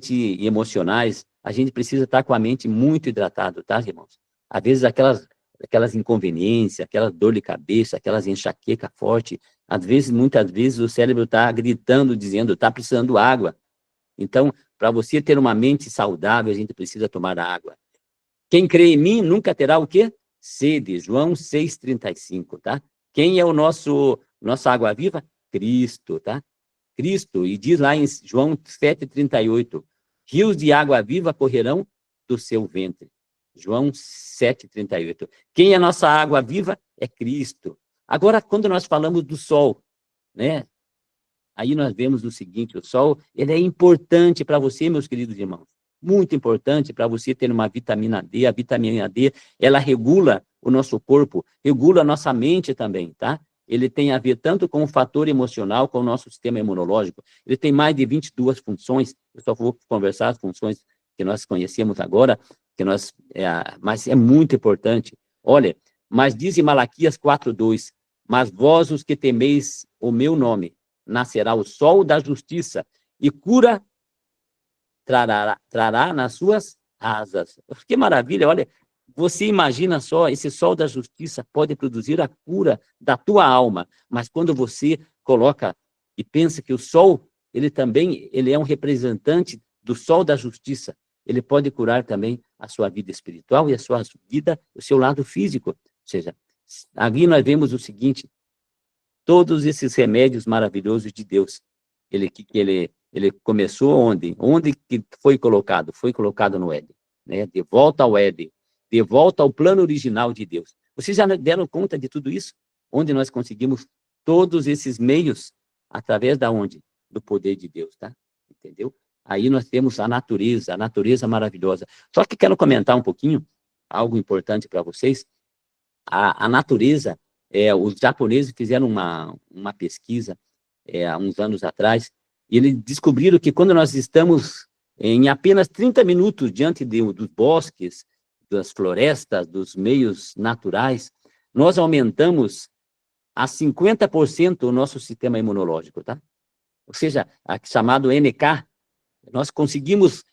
e emocionais. A gente precisa estar com a mente muito hidratada, tá, irmãos? Às vezes aquelas inconveniências, aquela dor de cabeça, aquelas enxaqueca forte, muitas vezes o cérebro está gritando, dizendo, está precisando água. Então, para você ter uma mente saudável, a gente precisa tomar água. Quem crê em mim nunca terá o quê? Sede. João 6,35, tá? Quem é nossa água viva? Cristo, tá? Cristo. E diz lá em João 7,38, rios de água viva correrão do seu ventre. João 7,38. Quem é a nossa água viva? É Cristo. Agora, quando nós falamos do sol, né? Aí nós vemos o seguinte, o sol, ele é importante para você, meus queridos irmãos. Muito importante para você ter uma vitamina D. A vitamina D, ela regula o nosso corpo, regula a nossa mente também, tá? Ele tem a ver tanto com o fator emocional, com o nosso sistema imunológico. Ele tem mais de 22 funções. Eu só vou conversar as funções que nós conhecemos agora, mas é muito importante. Olha, mas diz em Malaquias 4,2, mas vós os que temeis o meu nome, nascerá o sol da justiça e cura trará nas suas asas. Que maravilha, olha, você imagina só, esse sol da justiça pode produzir a cura da tua alma, mas quando você coloca e pensa que o sol, ele é um representante do sol da justiça, ele pode curar também a sua vida espiritual e a sua vida, o seu lado físico. Ou seja, aqui nós vemos o seguinte, todos esses remédios maravilhosos de Deus, ele começou onde? Onde que foi colocado? Foi colocado no Éden, né? De volta ao Éden, de volta ao plano original de Deus. Vocês já deram conta de tudo isso? Onde nós conseguimos todos esses meios? Através da onde? Do poder de Deus, tá? Entendeu? Aí nós temos a natureza maravilhosa. Só que quero comentar um pouquinho, algo importante para vocês. A natureza, os japoneses fizeram uma pesquisa há uns anos atrás, e eles descobriram que quando nós estamos em apenas 30 minutos diante dos bosques, das florestas, dos meios naturais, nós aumentamos a 50% o nosso sistema imunológico, tá? Ou seja, chamado NK, nós conseguimos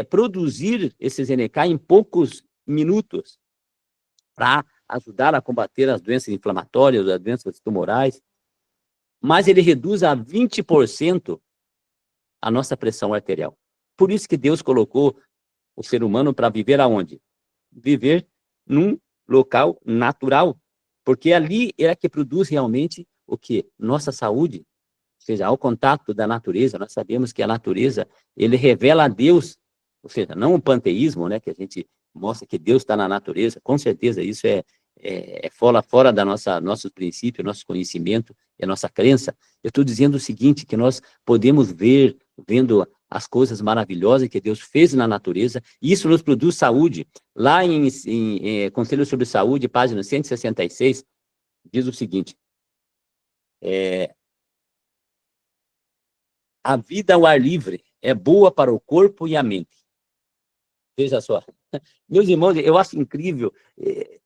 produzir esses NK em poucos minutos para ajudar a combater as doenças inflamatórias, as doenças tumorais, mas ele reduz a 20% a nossa pressão arterial. Por isso que Deus colocou o ser humano para viver aonde? Viver num local natural, porque ali é que produz realmente o quê? Nossa saúde, ou seja, ao contato da natureza. Nós sabemos que a natureza, ele revela a Deus, ou seja, não o panteísmo, né, que a gente mostra que Deus está na natureza, com certeza isso é fora da nosso princípio, nosso conhecimento e a nossa crença. Eu estou dizendo o seguinte, que nós podemos vendo as coisas maravilhosas que Deus fez na natureza, e isso nos produz saúde. Lá em Conselho sobre Saúde, página 166, diz o seguinte, a vida ao ar livre é boa para o corpo e a mente. Veja só. Meus irmãos, eu acho incrível,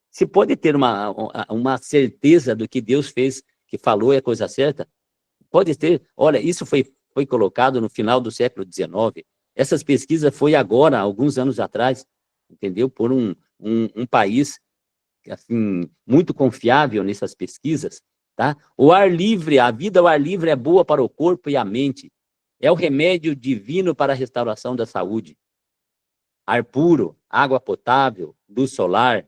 se pode ter uma certeza do que Deus fez, que falou é a coisa certa, pode ter. Olha, isso foi colocado no final do século XIX, essas pesquisas foi agora, alguns anos atrás, entendeu? Por um país, assim, muito confiável nessas pesquisas, tá? O ar livre, a vida ao ar livre é boa para o corpo e a mente, é o remédio divino para a restauração da saúde. Ar puro, água potável, luz solar,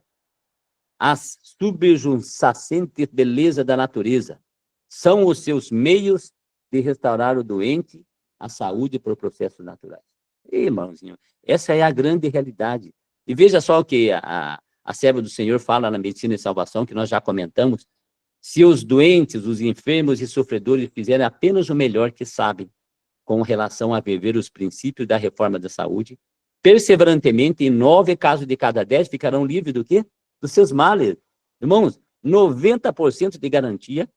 as subjacentes beleza da natureza, são os seus meios de restaurar o doente, a saúde por processos naturais. E, irmãozinho, essa é a grande realidade. E veja só o que a serva do Senhor fala na Medicina e Salvação, que nós já comentamos, se os doentes, os enfermos e sofredores fizerem apenas o melhor que sabem, com relação a viver os princípios da reforma da saúde, perseverantemente, em 9 casos de cada 10 ficarão livres do quê? Dos seus males. Irmãos, 90% de garantia,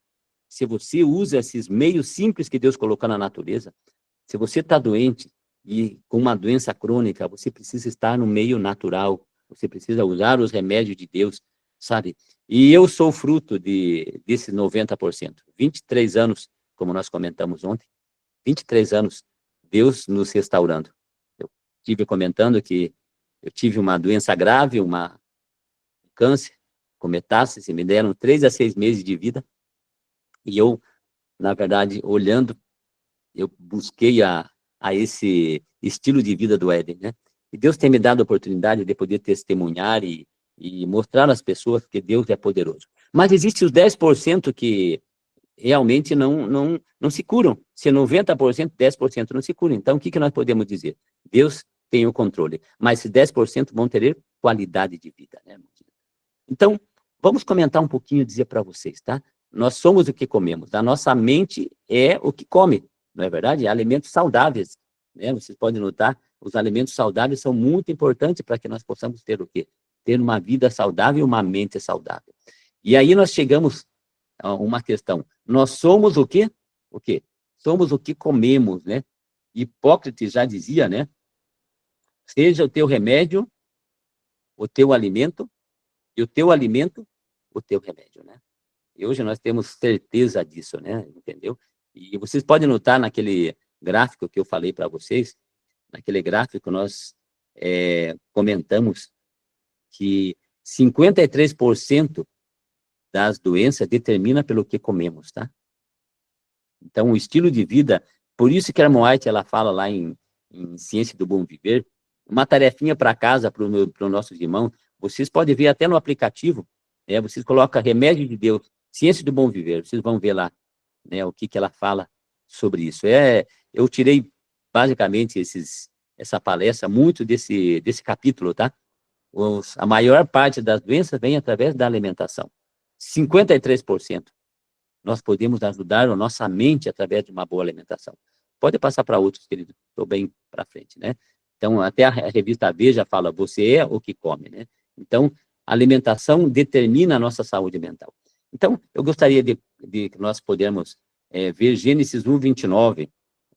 se você usa esses meios simples que Deus colocou na natureza. Se você está doente e com uma doença crônica, você precisa estar no meio natural, você precisa usar os remédios de Deus. sabe? E eu sou fruto desses 90%. 23 anos, como nós comentamos ontem, 23 anos, Deus nos restaurando. Eu estive comentando que eu tive uma doença grave, um câncer, com metástase, me deram 3 a 6 meses de vida, e eu, na verdade, olhando, eu busquei a esse estilo de vida do Éden, né? E Deus tem me dado a oportunidade de poder testemunhar e mostrar às pessoas que Deus é poderoso. Mas existem os 10% que realmente não se curam. Se 90%, 10% não se curam. Então, o que nós podemos dizer? Deus tem o controle, mas esses 10% vão ter qualidade de vida, né? Então, vamos comentar um pouquinho e dizer para vocês, tá? Nós somos o que comemos. A nossa mente é o que come, não é verdade? Alimentos saudáveis, né? Vocês podem notar, os alimentos saudáveis são muito importantes para que nós possamos ter o quê? Ter uma vida saudável e uma mente saudável. E aí nós chegamos a uma questão. Nós somos o quê? O quê? Somos o que comemos, né? Hipócrates já dizia, né? Seja o teu remédio, o teu alimento, e o teu alimento, o teu remédio, né? E hoje nós temos certeza disso, né? Entendeu? E vocês podem notar naquele gráfico que eu falei para vocês, naquele gráfico nós comentamos que 53% das doenças determina pelo que comemos, tá? Então, o estilo de vida, por isso que a Ellen White, ela fala lá em Ciência do Bom Viver, uma tarefinha para casa, para os nossos irmãos, vocês podem ver até no aplicativo, né? Vocês colocam Remédio de Deus, Ciência do Bom Viver, vocês vão ver lá, né, o que ela fala sobre isso. Eu tirei, basicamente, essa palestra, muito desse capítulo, tá? A maior parte das doenças vem através da alimentação. 53%. Nós podemos ajudar a nossa mente através de uma boa alimentação. Pode passar para outros, querido. Estou bem para frente, né? Então, até a revista Veja fala, você é o que come, né? Então, a alimentação determina a nossa saúde mental. Então, eu gostaria de que nós pudermos ver Gênesis 1:29.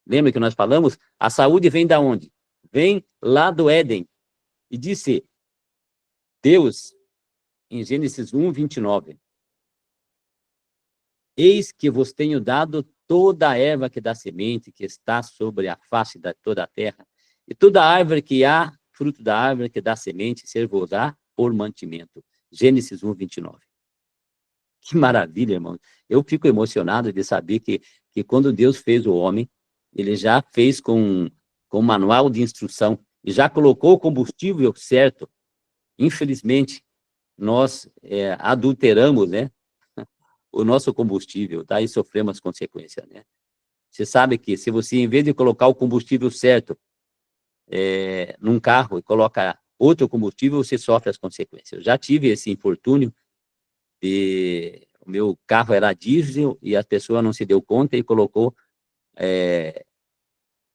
Lembra que nós falamos? A saúde vem da onde? Vem lá do Éden. E disse Deus, em Gênesis 1:29, eis que vos tenho dado toda a erva que dá semente, que está sobre a face de toda a terra, e toda árvore que há fruto da árvore que dá semente, ser-vos-á por mantimento. Gênesis 1:29. Que maravilha, irmão. Eu fico emocionado de saber que quando Deus fez o homem, ele já fez com um manual de instrução, e já colocou o combustível certo. Infelizmente, nós adulteramos, né, o nosso combustível, tá? E sofremos as consequências, né? Você sabe que se você, em vez de colocar o combustível certo num carro e coloca outro combustível, você sofre as consequências. Eu já tive esse infortúnio, o meu carro era diesel e a pessoa não se deu conta e colocou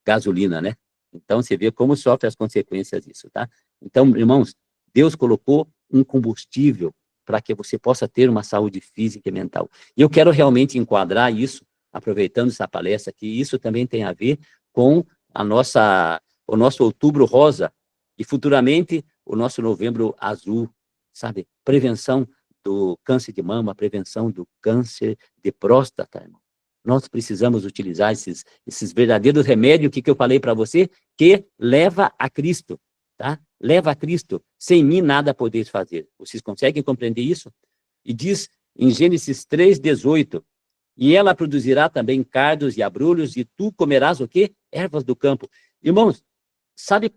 gasolina, né? Então, você vê como sofre as consequências disso, tá? Então, irmãos, Deus colocou um combustível para que você possa ter uma saúde física e mental. E eu quero realmente enquadrar isso, aproveitando essa palestra, que isso também tem a ver com o nosso outubro rosa e futuramente o nosso novembro azul, sabe? Prevenção do câncer de mama, prevenção do câncer de próstata, irmão. Nós precisamos utilizar esses verdadeiros remédios que eu falei para você, que leva a Cristo, tá? Leva a Cristo. Sem mim nada podeis fazer. Vocês conseguem compreender isso? E diz em Gênesis 3:18, e ela produzirá também cardos e abrolhos, e tu comerás o quê? Ervas do campo. Irmãos, sabe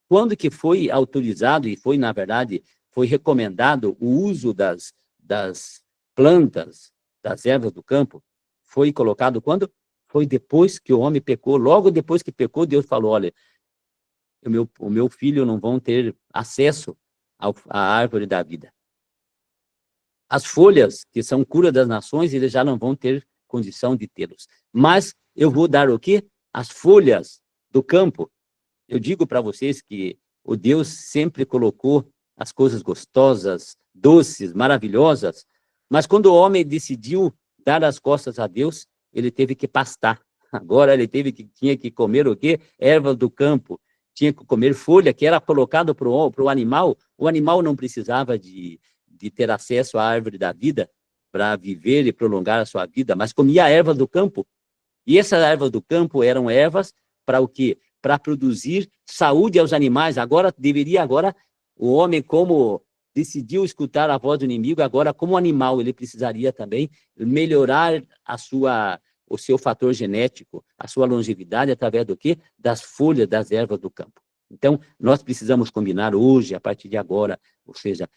quando que foi autorizado e foi, na verdade, foi recomendado o uso das plantas, das ervas do campo? Foi colocado quando? Foi depois que o homem pecou. Logo depois que pecou, Deus falou, olha, o meu filho não vão ter acesso à árvore da vida. As folhas, que são cura das nações, eles já não vão ter condição de tê-los. Mas eu vou dar o quê? As folhas do campo. Eu digo para vocês que o Deus sempre colocou as coisas gostosas, doces, maravilhosas, mas quando o homem decidiu dar as costas a Deus, ele teve que pastar. Agora ele tinha que comer o quê? Ervas do campo. Tinha que comer folha que era colocado para o animal. O animal não precisava de de ter acesso à árvore da vida para viver e prolongar a sua vida, mas comia a erva do campo. E essas ervas do campo eram ervas para o quê? Para produzir saúde aos animais. Agora, o homem, como decidiu escutar a voz do inimigo, agora, como animal, ele precisaria também melhorar o seu fator genético, a sua longevidade, através do quê? Das folhas das ervas do campo. Então, nós precisamos combinar hoje, a partir de agora, ou seja,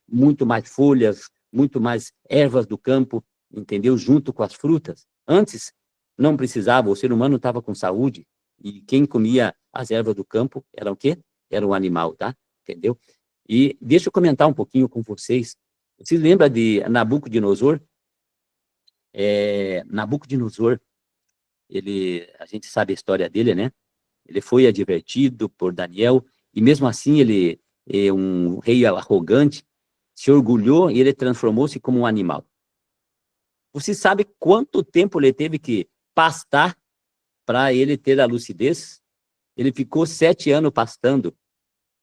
muito mais folhas, muito mais ervas do campo, entendeu? Junto com as frutas. Antes, não precisava, o ser humano estava com saúde, e quem comia as ervas do campo era o quê? Era um animal, tá? Entendeu? E deixa eu comentar um pouquinho com vocês. Vocês lembram de Nabucodonosor? Nabucodonosor, a gente sabe a história dele, né? Ele foi advertido por Daniel, e mesmo assim ele é um rei arrogante, se orgulhou e ele transformou-se como um animal. Você sabe quanto tempo ele teve que pastar para ele ter a lucidez? Ele ficou 7 anos pastando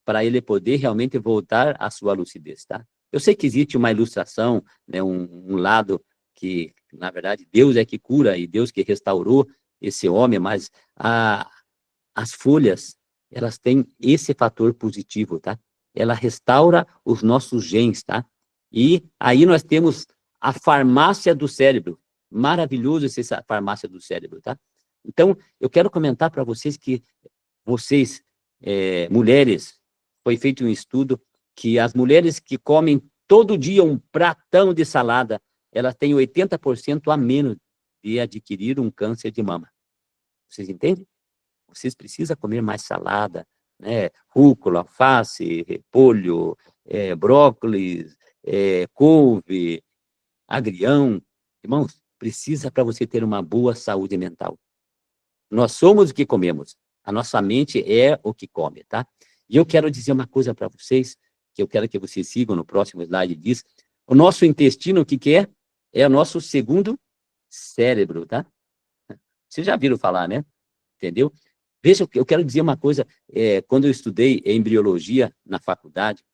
para ele poder realmente voltar à sua lucidez, tá? Eu sei que existe uma ilustração, né, um lado que, na verdade, Deus é que cura e Deus que restaurou esse homem, mas as folhas, elas têm esse fator positivo, tá? Ela restaura os nossos genes, tá? E aí nós temos a farmácia do cérebro. Maravilhoso essa farmácia do cérebro, tá? Então, eu quero comentar para vocês que vocês, mulheres, foi feito um estudo que as mulheres que comem todo dia um pratão de salada, elas têm 80% a menos de adquirir um câncer de mama. Vocês entendem? Vocês precisam comer mais salada, né? Rúcula, alface, repolho, brócolis, couve, agrião. Irmãos, precisa para você ter uma boa saúde mental. Nós somos o que comemos. A nossa mente é o que come, tá? E eu quero dizer uma coisa para vocês, que eu quero que vocês sigam no próximo slide, diz, o nosso intestino, o que que é? É o nosso segundo cérebro, tá? Vocês já viram falar, né? Entendeu? Veja, eu quero dizer uma coisa, quando eu estudei embriologia na faculdade,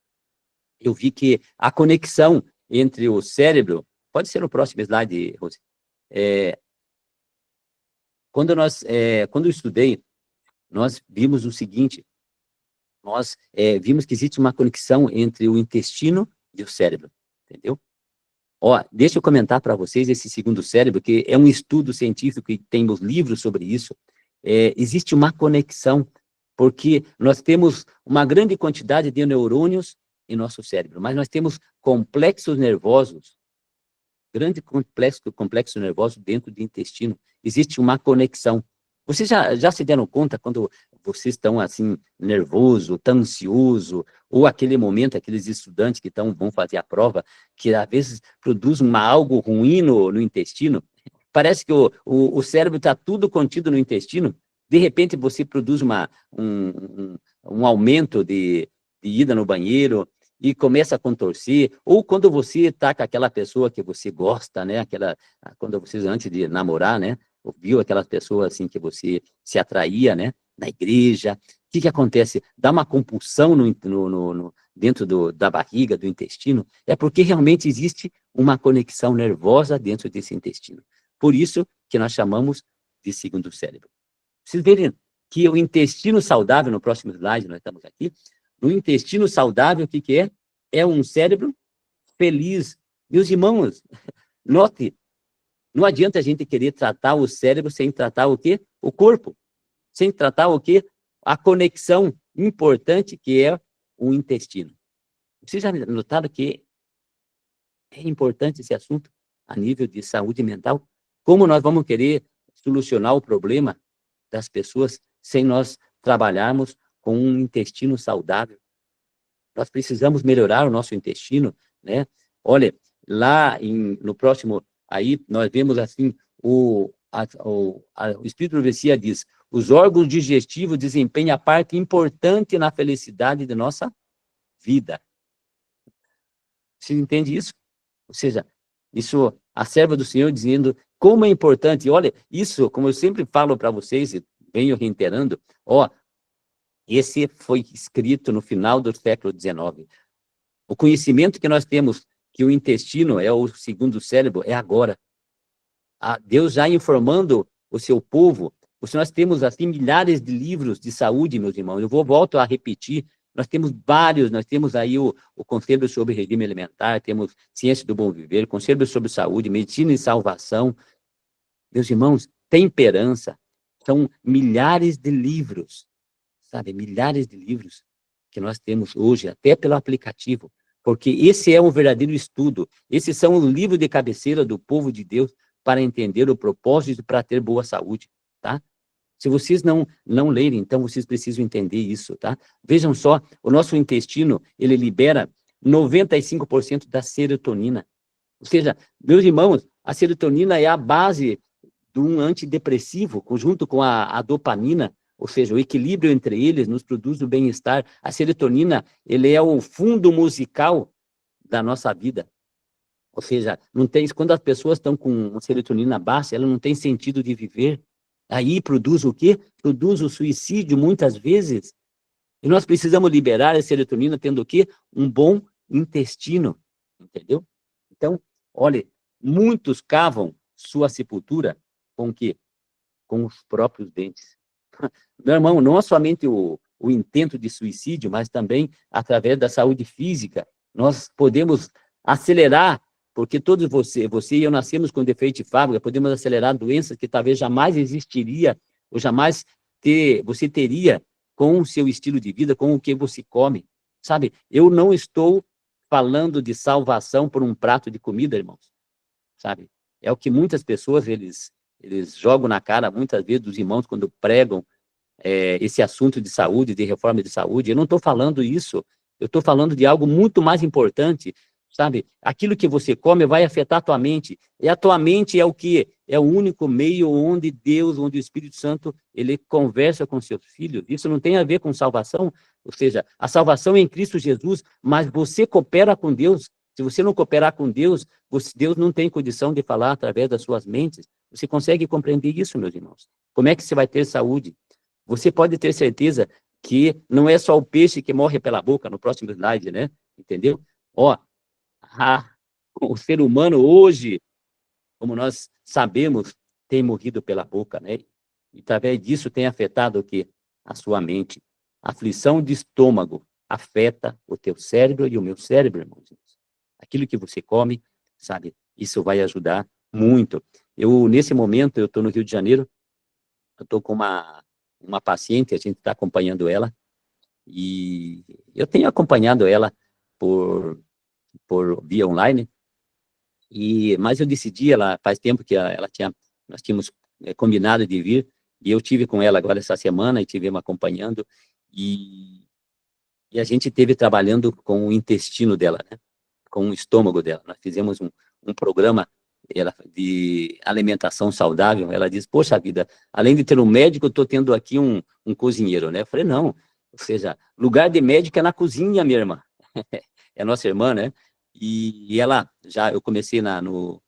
eu vi que a conexão entre o cérebro, pode ser no próximo slide, Rose, quando eu estudei, nós vimos o seguinte, nós vimos que existe uma conexão entre o intestino e o cérebro, entendeu? Ó, deixa eu comentar para vocês esse segundo cérebro, que é um estudo científico e temos livros sobre isso. Existe uma conexão, porque nós temos uma grande quantidade de neurônios em nosso cérebro, mas nós temos complexos nervosos, grande complexo nervoso dentro do intestino. Existe uma conexão. Vocês já se deram conta quando vocês estão assim, nervoso, tão ansioso, ou aquele momento, aqueles estudantes que vão fazer a prova, que às vezes produz algo ruim no intestino? Parece que o cérebro está tudo contido no intestino. De repente você produz um aumento de ida no banheiro e começa a contorcer, ou quando você está com aquela pessoa que você gosta, né? Quando vocês, antes de namorar, né? Viu aquelas pessoas assim que você se atraía, né? Na igreja. O que acontece? Dá uma compulsão dentro da barriga, do intestino. É porque realmente existe uma conexão nervosa dentro desse intestino. Por isso que nós chamamos de segundo cérebro. Vocês verem que o intestino saudável, no próximo slide, nós estamos aqui, no intestino saudável, o que é? É um cérebro feliz. Meus irmãos, note, não adianta a gente querer tratar o cérebro sem tratar o quê? O corpo. Sem tratar o quê? A conexão importante que é o intestino. Vocês já notaram que é importante esse assunto a nível de saúde mental? Como nós vamos querer solucionar o problema das pessoas sem nós trabalharmos com um intestino saudável? Nós precisamos melhorar o nosso intestino, né? Olha, lá no próximo, aí nós vemos assim, o Espírito de Profecia diz, os órgãos digestivos desempenham a parte importante na felicidade de nossa vida. Você entende isso? Ou seja, isso, a serva do Senhor dizendo como é importante. Olha, isso, como eu sempre falo para vocês, e venho reiterando, esse foi escrito no final do século XIX. O conhecimento que nós temos que o intestino é o segundo cérebro, é agora. Deus já informando o seu povo, porque nós temos assim milhares de livros de saúde, meus irmãos. Volto a repetir, nós temos vários, nós temos aí o Conselho sobre Regime Alimentar, temos Ciência do Bom Viver, Conselho sobre Saúde, Medicina e Salvação. Meus irmãos, temperança, são milhares de livros, sabe? Milhares de livros que nós temos hoje, até pelo aplicativo. Porque esse é um verdadeiro estudo. Esses são os livros de cabeceira do povo de Deus para entender o propósito para ter boa saúde, tá? Se vocês não lerem, então vocês precisam entender isso, tá? Vejam só, o nosso intestino, ele libera 95% da serotonina. Ou seja, meus irmãos, a serotonina é a base de um antidepressivo, junto com a dopamina, ou seja, o equilíbrio entre eles nos produz o bem-estar. A serotonina, ele é o fundo musical da nossa vida. Ou seja, quando as pessoas estão com serotonina baixa, ela não tem sentido de viver. Aí produz o quê? Produz o suicídio, muitas vezes. E nós precisamos liberar a serotonina tendo o quê? Um bom intestino, entendeu? Então, olha, muitos cavam sua sepultura com o quê? Com os próprios dentes. Meu irmão, não é somente o intento de suicídio, mas também através da saúde física. Nós podemos acelerar, porque todos você e eu nascemos com defeito de fábrica, podemos acelerar doenças que talvez jamais existiria, ou jamais você teria com o seu estilo de vida, com o que você come. Sabe, eu não estou falando de salvação por um prato de comida, irmãos. Sabe, é o que muitas pessoas, eles jogam na cara, muitas vezes, dos irmãos, quando pregam esse assunto de saúde, de reforma de saúde. Eu não estou falando isso, eu estou falando de algo muito mais importante, sabe? Aquilo que você come vai afetar a tua mente, e a tua mente é o quê? É o único meio onde Deus, onde o Espírito Santo, ele conversa com seus filhos. Isso não tem a ver com salvação, ou seja, a salvação é em Cristo Jesus, mas você coopera com Deus. Se você não cooperar com Deus, Deus não tem condição de falar através das suas mentes. Você consegue compreender isso, meus irmãos? Como é que você vai ter saúde? Você pode ter certeza que não é só o peixe que morre pela boca, no próximo slide, né? Entendeu? O ser humano hoje, como nós sabemos, tem morrido pela boca, né? E através disso tem afetado o quê? A sua mente. A aflição de estômago afeta o teu cérebro e o meu cérebro, irmãos. Aquilo que você come, sabe? Isso vai ajudar muito. Nesse momento, eu estou no Rio de Janeiro, eu estou com uma paciente, a gente está acompanhando ela, e eu tenho acompanhado ela por via online, mas eu decidi, faz tempo que nós tínhamos combinado de vir, e eu tive com ela agora essa semana, e estivemos acompanhando, e a gente esteve trabalhando com o intestino dela, né? Com o estômago dela. Nós fizemos um programa de alimentação saudável. Ela diz, poxa vida, além de ter um médico, eu estou tendo aqui um cozinheiro, né? Eu falei, não, ou seja, lugar de médico é na cozinha, minha irmã. É nossa irmã, né? E eu comecei no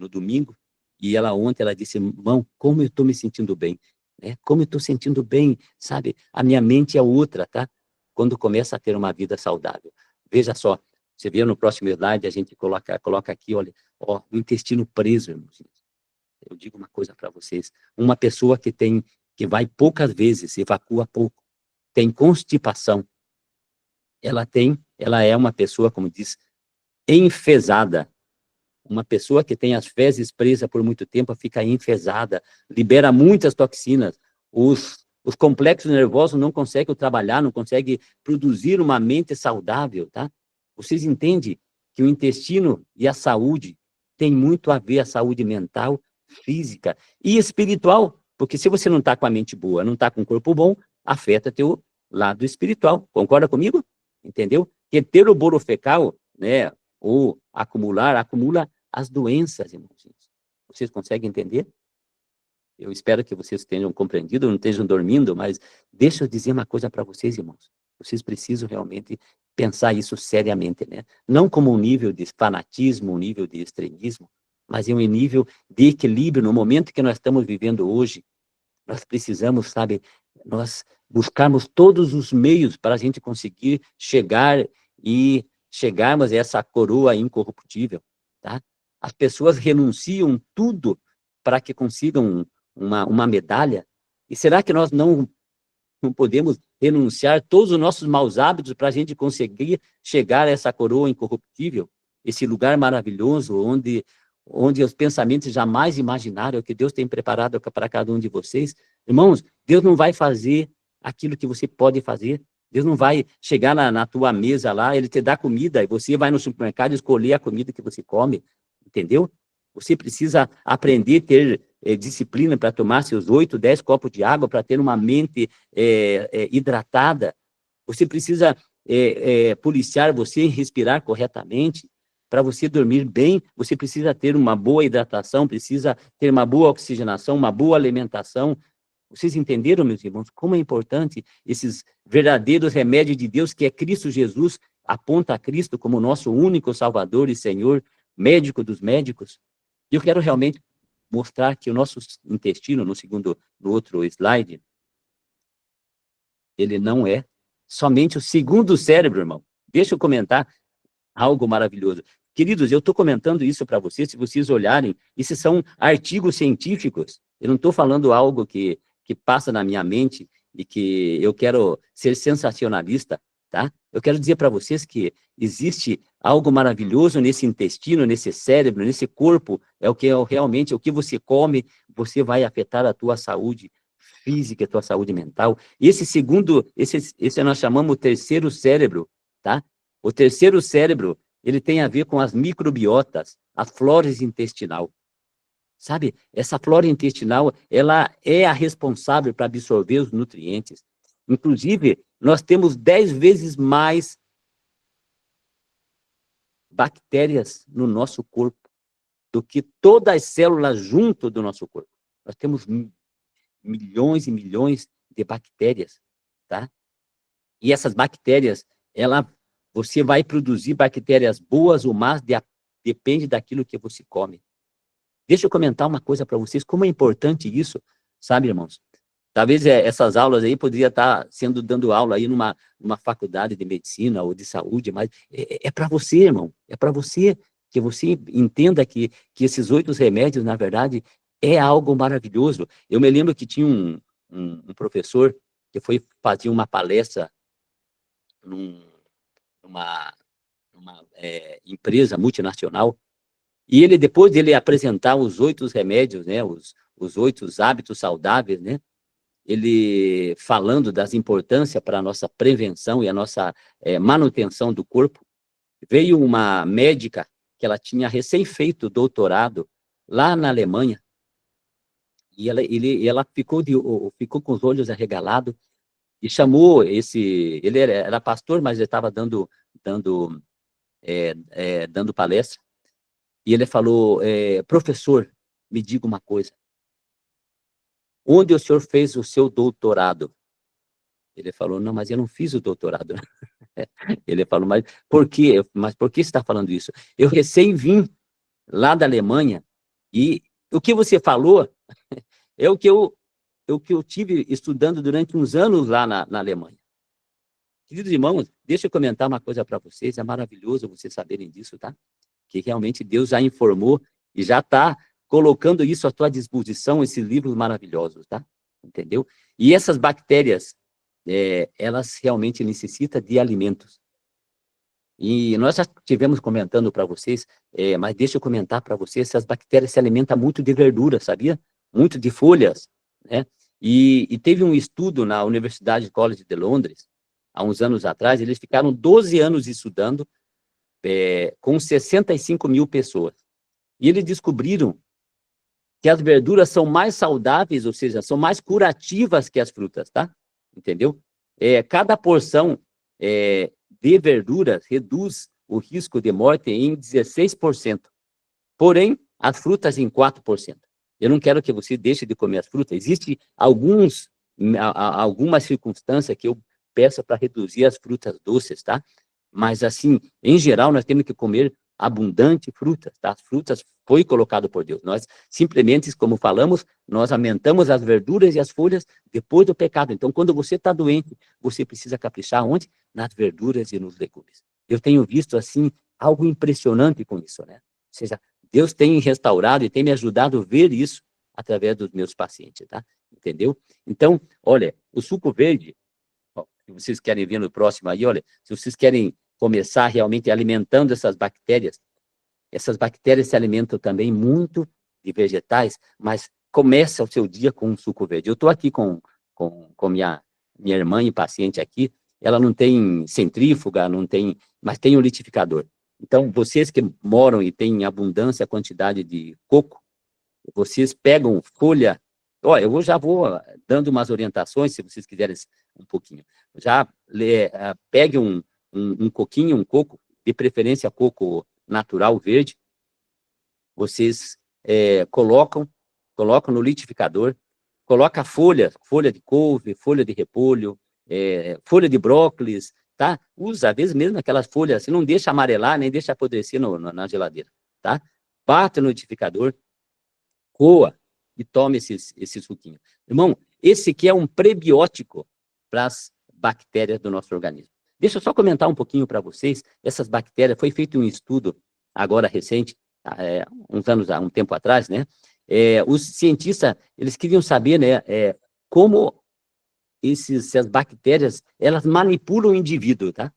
domingo, e ontem ela disse, irmão, como eu estou me sentindo bem, né? Como eu estou sentindo bem, sabe? A minha mente é outra, tá? Quando começa a ter uma vida saudável. Veja só, você vê no próximo slide, a gente coloca aqui, olha, o intestino preso, irmãos. Eu digo uma coisa para vocês, uma pessoa que vai poucas vezes, evacua pouco, tem constipação, ela é uma pessoa, como diz, enfesada. Uma pessoa que tem as fezes presas por muito tempo fica enfesada, libera muitas toxinas, os complexos nervosos não conseguem trabalhar, não conseguem produzir uma mente saudável, tá? Vocês entendem que o intestino e a saúde tem muito a ver, a saúde mental, física e espiritual, porque se você não está com a mente boa, não está com o corpo bom, afeta teu lado espiritual. Concorda comigo? Entendeu? Que ter o bolo fecal, né, ou acumula as doenças, irmãos. Vocês conseguem entender? Eu espero que vocês tenham compreendido, não estejam dormindo, mas deixa eu dizer uma coisa para vocês, irmãos. Vocês precisam realmente pensar isso seriamente, né? Não como um nível de fanatismo, um nível de extremismo, mas em um nível de equilíbrio. No momento que nós estamos vivendo hoje, nós precisamos, sabe, nós buscarmos todos os meios para a gente conseguir chegar e chegarmos a essa coroa incorruptível, tá? As pessoas renunciam tudo para que consigam uma medalha. E será que nós não podemos renunciar todos os nossos maus hábitos para a gente conseguir chegar a essa coroa incorruptível? Esse lugar maravilhoso onde os pensamentos jamais imaginaram o que Deus tem preparado para cada um de vocês. Irmãos, Deus não vai fazer aquilo que você pode fazer. Deus não vai chegar na tua mesa lá, Ele te dá comida, e você vai no supermercado escolher a comida que você come, entendeu? Você precisa aprender a ter disciplina para tomar seus 8, 10 copos de água, para ter uma mente hidratada. Você precisa policiar você, respirar corretamente. Para você dormir bem, você precisa ter uma boa hidratação, precisa ter uma boa oxigenação, uma boa alimentação. Vocês entenderam, meus irmãos, como é importante esses verdadeiros remédios de Deus, que é Cristo Jesus, aponta a Cristo como nosso único Salvador e Senhor, médico dos médicos. E eu quero realmente mostrar que o nosso intestino, no outro slide, ele não é somente o segundo cérebro, irmão. Deixa eu comentar algo maravilhoso. Queridos, eu estou comentando isso para vocês, se vocês olharem, esses são artigos científicos. Eu não estou falando algo que passa na minha mente e que eu quero ser sensacionalista, tá? Eu quero dizer para vocês que existe algo maravilhoso nesse intestino, nesse cérebro, nesse corpo, realmente o que você come, você vai afetar a tua saúde física, a tua saúde mental. E esse nós chamamos o terceiro cérebro, tá? O terceiro cérebro, ele tem a ver com as microbiotas, a flora intestinal. Sabe, essa flora intestinal, ela é a responsável para absorver os nutrientes. Inclusive, nós temos 10 vezes mais bactérias no nosso corpo do que todas as células junto do nosso corpo. Nós temos milhões e milhões de bactérias, tá? E essas bactérias, você vai produzir bactérias boas ou más, depende daquilo que você come. Deixa eu comentar uma coisa para vocês, como é importante isso, sabe, irmãos? Talvez essas aulas aí poderia estar dando aula aí numa faculdade de medicina ou de saúde, mas é para você, irmão, é para você, que você entenda que esses 8 remédios, na verdade, é algo maravilhoso. Eu me lembro que tinha um professor que foi fazer uma palestra numa empresa multinacional, e ele, depois de ele apresentar os 8 remédios, né, os 8 hábitos saudáveis, né, ele falando das importâncias para a nossa prevenção e a nossa manutenção do corpo, veio uma médica que ela tinha recém feito doutorado lá na Alemanha, e ela ficou com os olhos arregalados e chamou ele era pastor, mas ele estava dando palestra. E ele falou, professor, me diga uma coisa. Onde o senhor fez o seu doutorado? Ele falou, não, mas eu não fiz o doutorado. Ele falou, mas por quê? Mas por que você está falando isso? Eu recém vim lá da Alemanha e o que você falou é o que eu tive estudando durante uns anos lá na Alemanha. Queridos irmãos, deixa eu comentar uma coisa para vocês, é maravilhoso vocês saberem disso, tá? Que realmente Deus já informou e já está colocando isso à tua disposição, esses livros maravilhosos, tá? Entendeu? E essas bactérias, elas realmente necessitam de alimentos. E nós já estivemos comentando para vocês, mas deixa eu comentar para vocês, essas bactérias se alimentam muito de verdura, sabia? Muito de folhas, né? E teve um estudo na Universidade College de Londres, há uns anos atrás, eles ficaram 12 anos estudando com 65 mil pessoas. E eles descobriram que as verduras são mais saudáveis, ou seja, são mais curativas que as frutas, tá? Entendeu? Cada porção de verduras reduz o risco de morte em 16%. Porém, as frutas em 4%. Eu não quero que você deixe de comer as frutas. Existem algumas circunstâncias que eu peço para reduzir as frutas doces, tá? Mas, assim, em geral, nós temos que comer abundante frutas, tá? As frutas foi colocado por Deus. Nós, simplesmente, como falamos, nós aumentamos as verduras e as folhas depois do pecado. Então, quando você está doente, você precisa caprichar onde? Nas verduras e nos legumes. eu tenho visto, assim, algo impressionante com isso, né? Ou seja, Deus tem restaurado e tem me ajudado a ver isso através dos meus pacientes, tá? Entendeu? Então, olha, o suco verde, ó, se vocês querem ver no próximo aí, olha, se vocês querem começar realmente alimentando essas bactérias se alimentam também muito de vegetais, mas começa o seu dia com um suco verde. Eu estou aqui com minha irmã e paciente aqui, ela não tem centrífuga, não tem, mas tem um liquidificador. Então, vocês que moram e têm abundância, quantidade de coco, vocês pegam folha, ó, já vou dando umas orientações, se vocês quiserem um pouquinho. Já pegue um coquinho, um coco, de preferência coco natural verde, vocês colocam no liquidificador, coloca folha de couve, folha de repolho, folha de brócolis, tá? Usa, às vezes, mesmo aquelas folhas, assim, não deixa amarelar, nem deixa apodrecer na geladeira, tá? Bate no liquidificador, coa e tome esse suquinho. Irmão, esse aqui é um prebiótico para as bactérias do nosso organismo. Deixa eu só comentar um pouquinho para vocês, essas bactérias, foi feito um estudo agora recente, um tempo atrás, né? Os cientistas, eles queriam saber, né, como essas bactérias, elas manipulam o indivíduo, tá?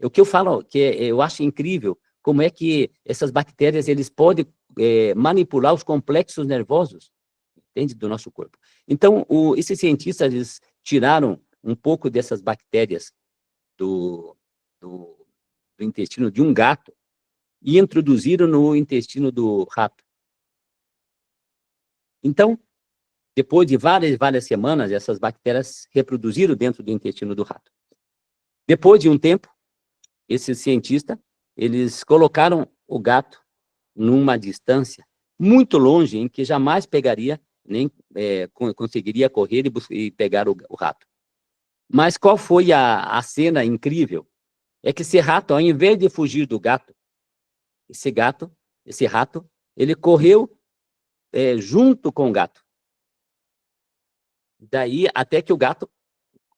O que eu falo, eu acho incrível, como é que essas bactérias, eles podem manipular os complexos nervosos, entende, do nosso corpo. Então, esses cientistas, eles tiraram um pouco dessas bactérias do intestino de um gato e introduziram no intestino do rato. Então, depois de várias semanas, essas bactérias reproduziram dentro do intestino do rato. Depois de um tempo, esses cientistas, eles colocaram o gato numa distância muito longe, em que jamais pegaria, nem conseguiria correr e pegar o rato. Mas qual foi a cena incrível? É que esse rato, ao invés de fugir do gato, esse rato, ele correu junto com o gato. Daí, até que o gato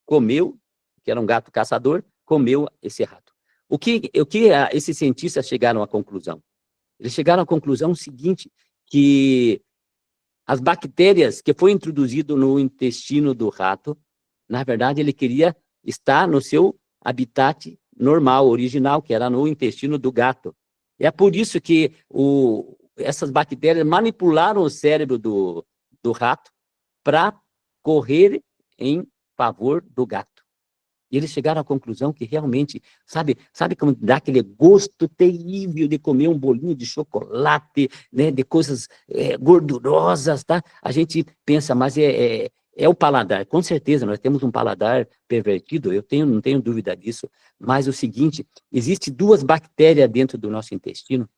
comeu, que era um gato caçador, comeu esse rato. O que esses cientistas chegaram à conclusão? Eles chegaram à conclusão seguinte, que as bactérias que foi introduzido no intestino do rato, na verdade, ele queria estar no seu habitat normal, original, que era no intestino do gato. É por isso que essas bactérias manipularam o cérebro do rato para correr em favor do gato. E eles chegaram à conclusão que realmente, sabe como dá aquele gosto terrível de comer um bolinho de chocolate, né, de coisas gordurosas, tá? A gente pensa, mas é o paladar. Com certeza, nós temos um paladar pervertido, não tenho dúvida disso, mas o seguinte, existem duas bactérias dentro do nosso intestino.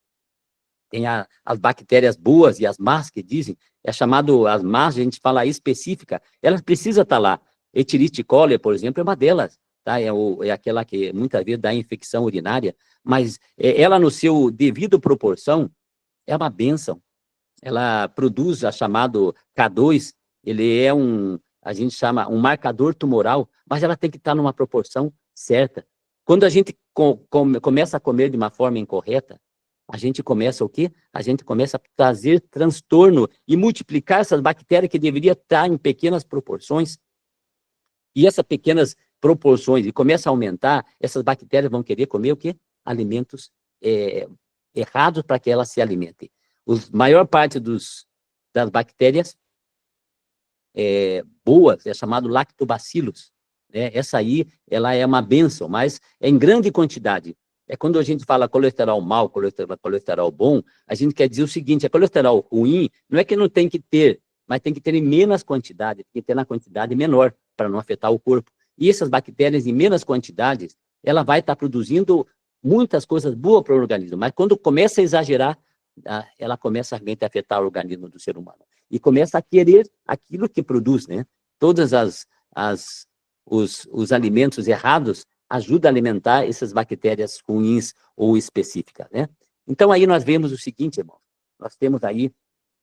Tem as bactérias boas e as más, que dizem, chamado as más, a gente fala específica, elas precisam estar lá. Escherichia coli, por exemplo, é uma delas, tá? É aquela que muitas vezes dá infecção urinária, mas ela, no seu devido proporção, é uma bênção. Ela produz a chamado K2, ele é a gente chama um marcador tumoral, mas ela tem que estar numa proporção certa. Quando a gente começa a comer de uma forma incorreta, a gente começa o quê? A gente começa a trazer transtorno e multiplicar essas bactérias que deveriam estar em pequenas proporções. E essas pequenas proporções, e começa a aumentar, essas bactérias vão querer comer o quê? Alimentos errados para que elas se alimentem. A maior parte das bactérias boas é chamado lactobacillus, né? Essa aí, ela é uma bênção, mas é em grande quantidade. Quando a gente fala colesterol mau, colesterol bom, a gente quer dizer o seguinte, colesterol ruim, não é que não tem que ter, mas tem que ter em menos quantidade, tem que ter na quantidade menor, para não afetar o corpo. E essas bactérias em menos quantidades, ela vai estar produzindo muitas coisas boas para o organismo, mas quando começa a exagerar, ela começa a realmente afetar o organismo do ser humano. E começa a querer aquilo que produz, né? Todos os alimentos errados ajudam a alimentar essas bactérias ruins ou específicas, né? Então, aí nós vemos o seguinte, irmão, nós temos aí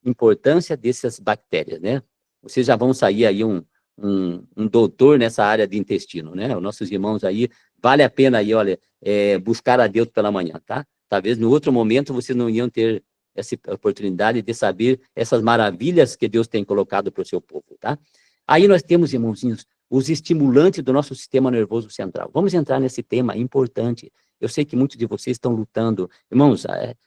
importância dessas bactérias, né? Vocês já vão sair aí um doutor nessa área de intestino, né? Os nossos irmãos aí vale a pena aí, olha, buscar a Deus pela manhã, tá? Talvez no outro momento vocês não iam ter essa oportunidade de saber essas maravilhas que Deus tem colocado para o seu povo, tá? Aí nós temos, irmãozinhos, os estimulantes do nosso sistema nervoso central. Vamos entrar nesse tema importante. Eu sei que muitos de vocês estão lutando. Irmãos,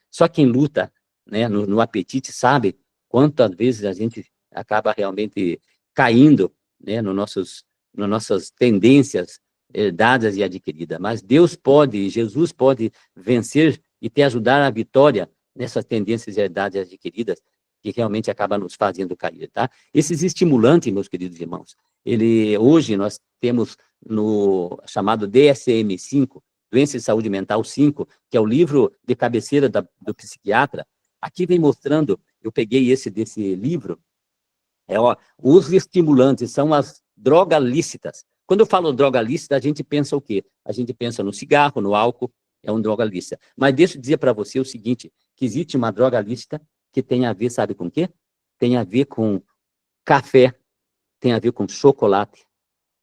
só quem luta, né, no apetite sabe quantas vezes a gente acaba realmente caindo, né, nas nossas tendências herdadas e adquiridas. Mas Deus pode, Jesus pode vencer e te ajudar à vitória nessas tendências herdadas e adquiridas que realmente acabam nos fazendo cair, tá? Esses estimulantes, meus queridos irmãos, hoje nós temos no chamado DSM-5, Doença de Saúde Mental 5, que é o livro de cabeceira do psiquiatra. Aqui vem mostrando, eu peguei desse livro, os estimulantes são as drogas lícitas. Quando eu falo droga lícita, a gente pensa o quê? A gente pensa no cigarro, no álcool, é uma droga lícita. Mas deixa eu dizer para você o seguinte, que existe uma droga lícita que tem a ver, sabe com o quê? Tem a ver com café, tem a ver com chocolate,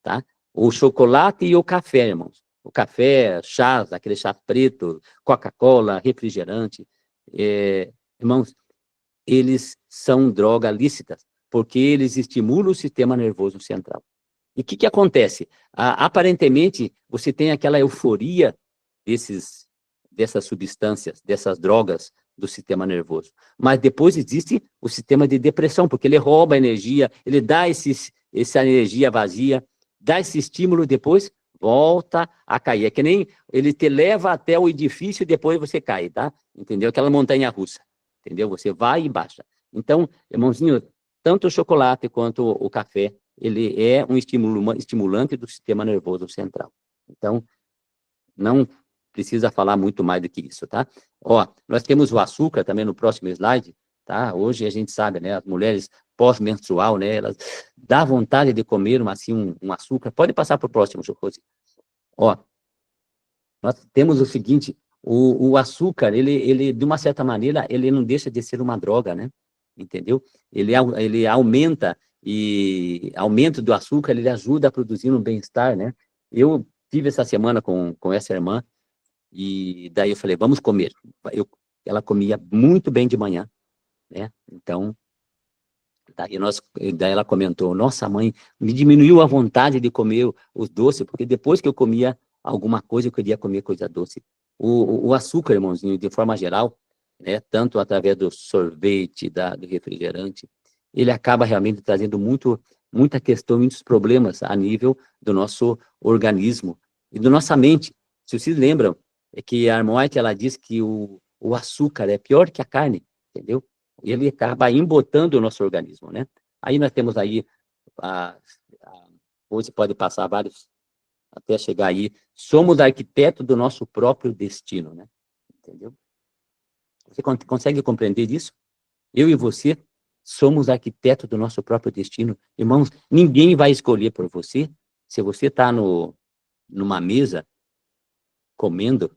tá? O chocolate e o café, irmãos. O café, chás, aquele chá preto, Coca-Cola, refrigerante. Irmãos, eles são drogas lícitas, porque eles estimulam o sistema nervoso central. E o que acontece? Aparentemente, você tem aquela euforia dessas substâncias, dessas drogas do sistema nervoso. Mas depois existe o sistema de depressão, porque ele rouba a energia, ele dá essa energia vazia, dá esse estímulo e depois volta a cair. É que nem ele te leva até o edifício e depois você cai, tá? Entendeu? Aquela montanha russa, entendeu? Você vai e baixa. Então, irmãozinho, tanto o chocolate quanto o café, ele é um estimulante do sistema nervoso central. Então, não precisa falar muito mais do que isso, tá? Ó, nós temos o açúcar também no próximo slide, tá? Hoje a gente sabe, né, as mulheres pós-menstrual, né, elas dá vontade de comer um açúcar. Pode passar para o próximo, Jocose. Ó, nós temos o seguinte, o açúcar, ele, de uma certa maneira, ele não deixa de ser uma droga, né? Entendeu? Ele aumenta, e aumento do açúcar, ele ajuda a produzir um bem-estar, né? Eu tive essa semana com essa irmã, e daí eu falei, vamos comer. Ela comia muito bem de manhã, né? Então, daí ela comentou, nossa, mãe, me diminuiu a vontade de comer os doces, porque depois que eu comia alguma coisa, eu queria comer coisa doce. O açúcar, irmãozinho, de forma geral, né, tanto através do sorvete, do refrigerante, ele acaba realmente trazendo muita questão, muitos problemas a nível do nosso organismo e da nossa mente. Se vocês lembram, é que a Armoit, ela diz que o açúcar é pior que a carne, entendeu? Ele acaba embotando o nosso organismo, né? Aí nós temos aí, você pode passar vários, até chegar aí, somos arquitetos do nosso próprio destino, né? Entendeu? Você consegue compreender isso? Eu e você somos arquitetos do nosso próprio destino. Irmãos, ninguém vai escolher por você. Se você está numa mesa, comendo,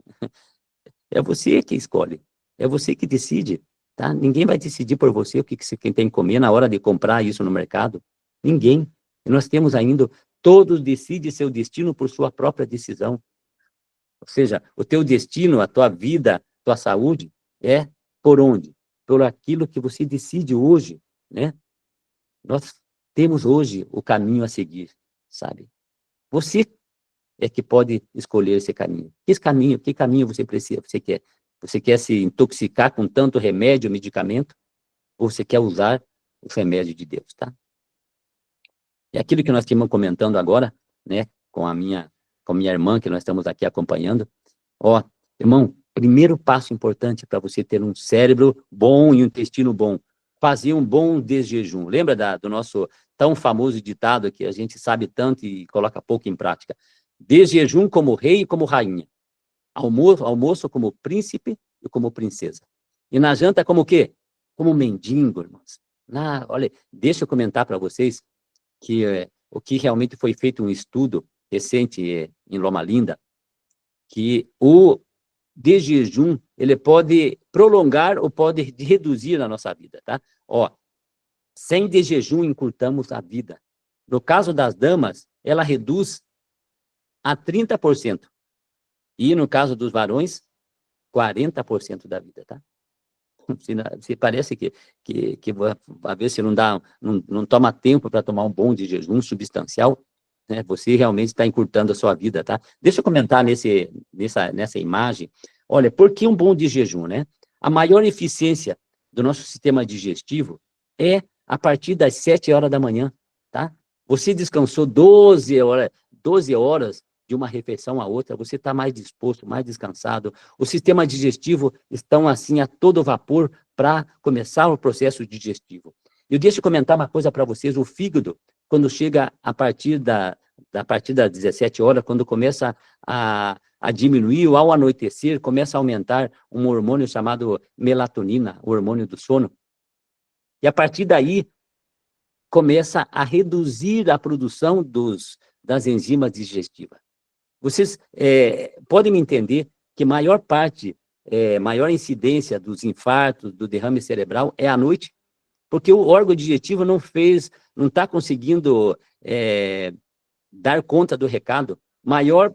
é você que escolhe. É você que decide, tá? Ninguém vai decidir por você o que você tem que comer na hora de comprar isso no mercado. Ninguém. E nós temos ainda, todos decidem seu destino por sua própria decisão. Ou seja, o teu destino, a tua vida, tua saúde, é por onde? Por aquilo que você decide hoje, né? Nós temos hoje o caminho a seguir, sabe? Você é que pode escolher esse caminho. Que caminho você precisa, você quer? Você quer se intoxicar com tanto remédio, medicamento? Ou você quer usar o remédio de Deus, tá? É aquilo que nós estamos comentando agora, né? Com a minha irmã, que nós estamos aqui acompanhando. Ó, irmão, primeiro passo importante para você ter um cérebro bom e um intestino bom, fazer um bom desjejum. Lembra do nosso tão famoso ditado que a gente sabe tanto e coloca pouco em prática? Desjejum como rei e como rainha. Almoço como príncipe e como princesa. E na janta como o quê? Como mendigo, irmãos. Olha, deixa eu comentar para vocês que o que realmente foi feito um estudo recente em Loma Linda, que o desjejum, ele pode prolongar ou pode reduzir na nossa vida, tá? Ó, sem desjejum encurtamos a vida. No caso das damas, ela reduz a 30%. E no caso dos varões, 40% da vida, tá? Se parece que às vezes você não toma tempo para tomar um bom de jejum substancial, né? Você realmente está encurtando a sua vida, tá? Deixa eu comentar nessa imagem. Olha, por que um bom de jejum, né? A maior eficiência do nosso sistema digestivo é a partir das 7 horas da manhã, tá? Você descansou 12 horas de uma refeição a outra, você está mais disposto, mais descansado, o sistema digestivo estão assim a todo vapor para começar o processo digestivo. Eu deixo comentar uma coisa para vocês, o fígado, quando chega a partir das 17 horas, quando começa a diminuir, ou ao anoitecer, começa a aumentar um hormônio chamado melatonina, o hormônio do sono, e a partir daí, começa a reduzir a produção das enzimas digestivas. Vocês podem me entender que maior incidência dos infartos, do derrame cerebral é à noite, porque o órgão digestivo não está conseguindo dar conta do recado. Maior